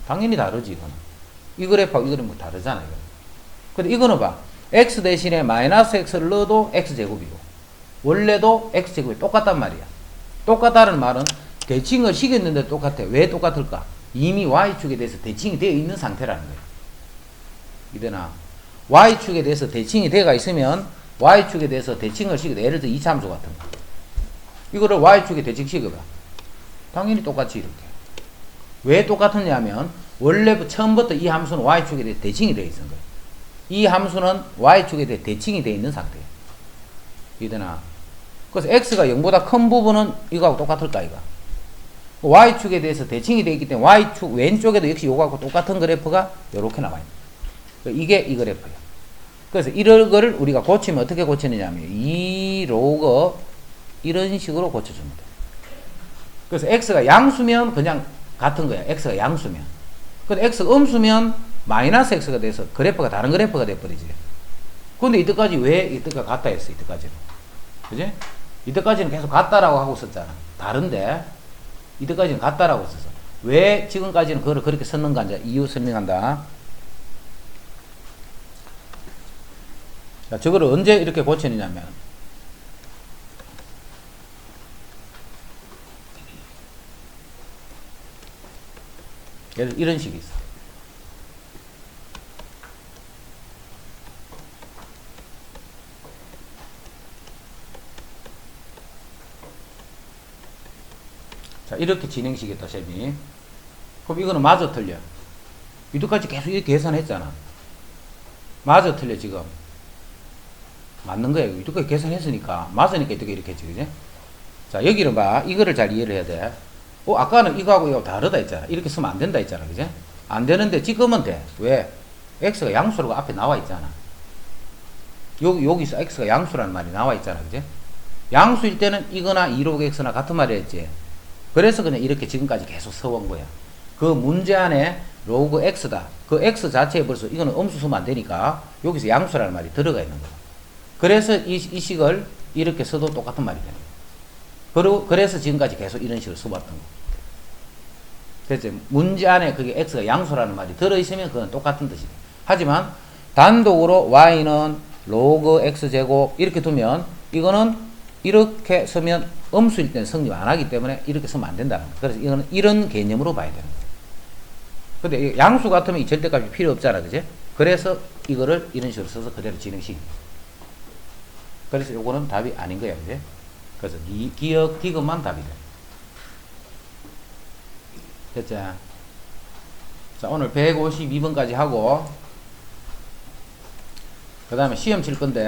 S1: 당연히 다르지, 이거는. 이 그래프하고 이 그래프는 다르잖아, 이거. 근데 이거는 봐. x 대신에 마이너스 x를 넣어도 x제곱이고, 원래도 x제곱이 똑같단 말이야. 똑같다는 말은 대칭을 시켰는데 똑같아. 왜 똑같을까? 이미 y축에 대해서 대칭이 되어 있는 상태라는 거야. 이되나? y축에 대해서 대칭이 되어 있으면 y축에 대해서 대칭을 시켜도, 예를 들어 이차함수 같은 거. 이거를 y축에 대칭시켜봐. 당연히 똑같이 이렇게. 왜 똑같았냐면, 원래 처음부터 이 함수는 y축에 대해서 대칭이 되어 있는 거예요. 이 함수는 y축에 대해 대칭이 되어 있는 상태예요. 이되나? 그래서 x가 0보다 큰 부분은 이거하고 똑같을까, 이거? y축에 대해서 대칭이 되어 있기 때문에 y축 왼쪽에도 역시 이거하고 똑같은 그래프가 이렇게 나와 있는 거예요. 이게 이 그래프예요. 그래서 이런 거를 우리가 고치면 어떻게 고치느냐 하면 이 로그 이런 식으로 고쳐주면 돼. 그래서 x가 양수면 그냥 같은 거야. x가 양수면. 근데 x 음수면 마이너스 x가 돼서 그래프가 다른 그래프가 돼버리지. 근데 이때까지 왜 이때가 같다 했어, 이때까지는. 그지? 이때까지는 계속 같다라고 하고 썼잖아. 다른데 이때까지는 같다라고 썼어. 왜 지금까지는 그걸 그렇게 썼는가 이제 이유 설명한다. 자, 저거를 언제 이렇게 고치느냐면, 이런 식이 있어. 자, 이렇게 진행시켰다, 쌤이. 그럼 이거는 마저 틀려. 이때까지 계속 이렇게 계산했잖아. 마저 틀려, 지금. 맞는 거야. 이때까지 계산했으니까. 맞으니까 이렇게 했지, 그지? 자, 여기는 봐. 이거를 잘 이해를 해야 돼. 아까는 이거하고 이거 다르다 했잖아. 이렇게 쓰면 안 된다 했잖아, 그지? 안 되는데 지금은 돼. 왜? x가 양수라고 앞에 나와 있잖아. 여기서 x가 양수라는 말이 나와 있잖아, 그지? 양수일 때는 이거나 2로그 x나 같은 말이었지. 그래서 그냥 이렇게 지금까지 계속 써온 거야. 그 문제 안에 로그 x다. 그 x 자체에 벌써 이거는 음수 쓰면 안 되니까 여기서 양수라는 말이 들어가 있는 거예요. 그래서 이 식을 이렇게 써도 똑같은 말이 되는 거예요. 그리고 그래서 지금까지 계속 이런 식으로 써봤던 거예요. 그래서 문제 안에 그게 x가 양수라는 말이 들어있으면 그건 똑같은 뜻이에요. 하지만 단독으로 y는 로그 x제곱 이렇게 두면 이거는 이렇게 쓰면 음수일 때는 성립 안 하기 때문에 이렇게 쓰면 안 된다는 거예요. 그래서 이거는 이런 개념으로 봐야 되는 거예요. 근데 양수 같으면 이 절대값이 필요 없잖아, 그제? 그래서 이거를 이런 식으로 써서 그대로 진행시킵니다. 그래서 요거는 답이 아닌 거야, 그제? 그래서 기억, 디귿만 답이 돼. 됐죠? 자, 오늘 152번까지 하고, 그 다음에 시험 칠 건데,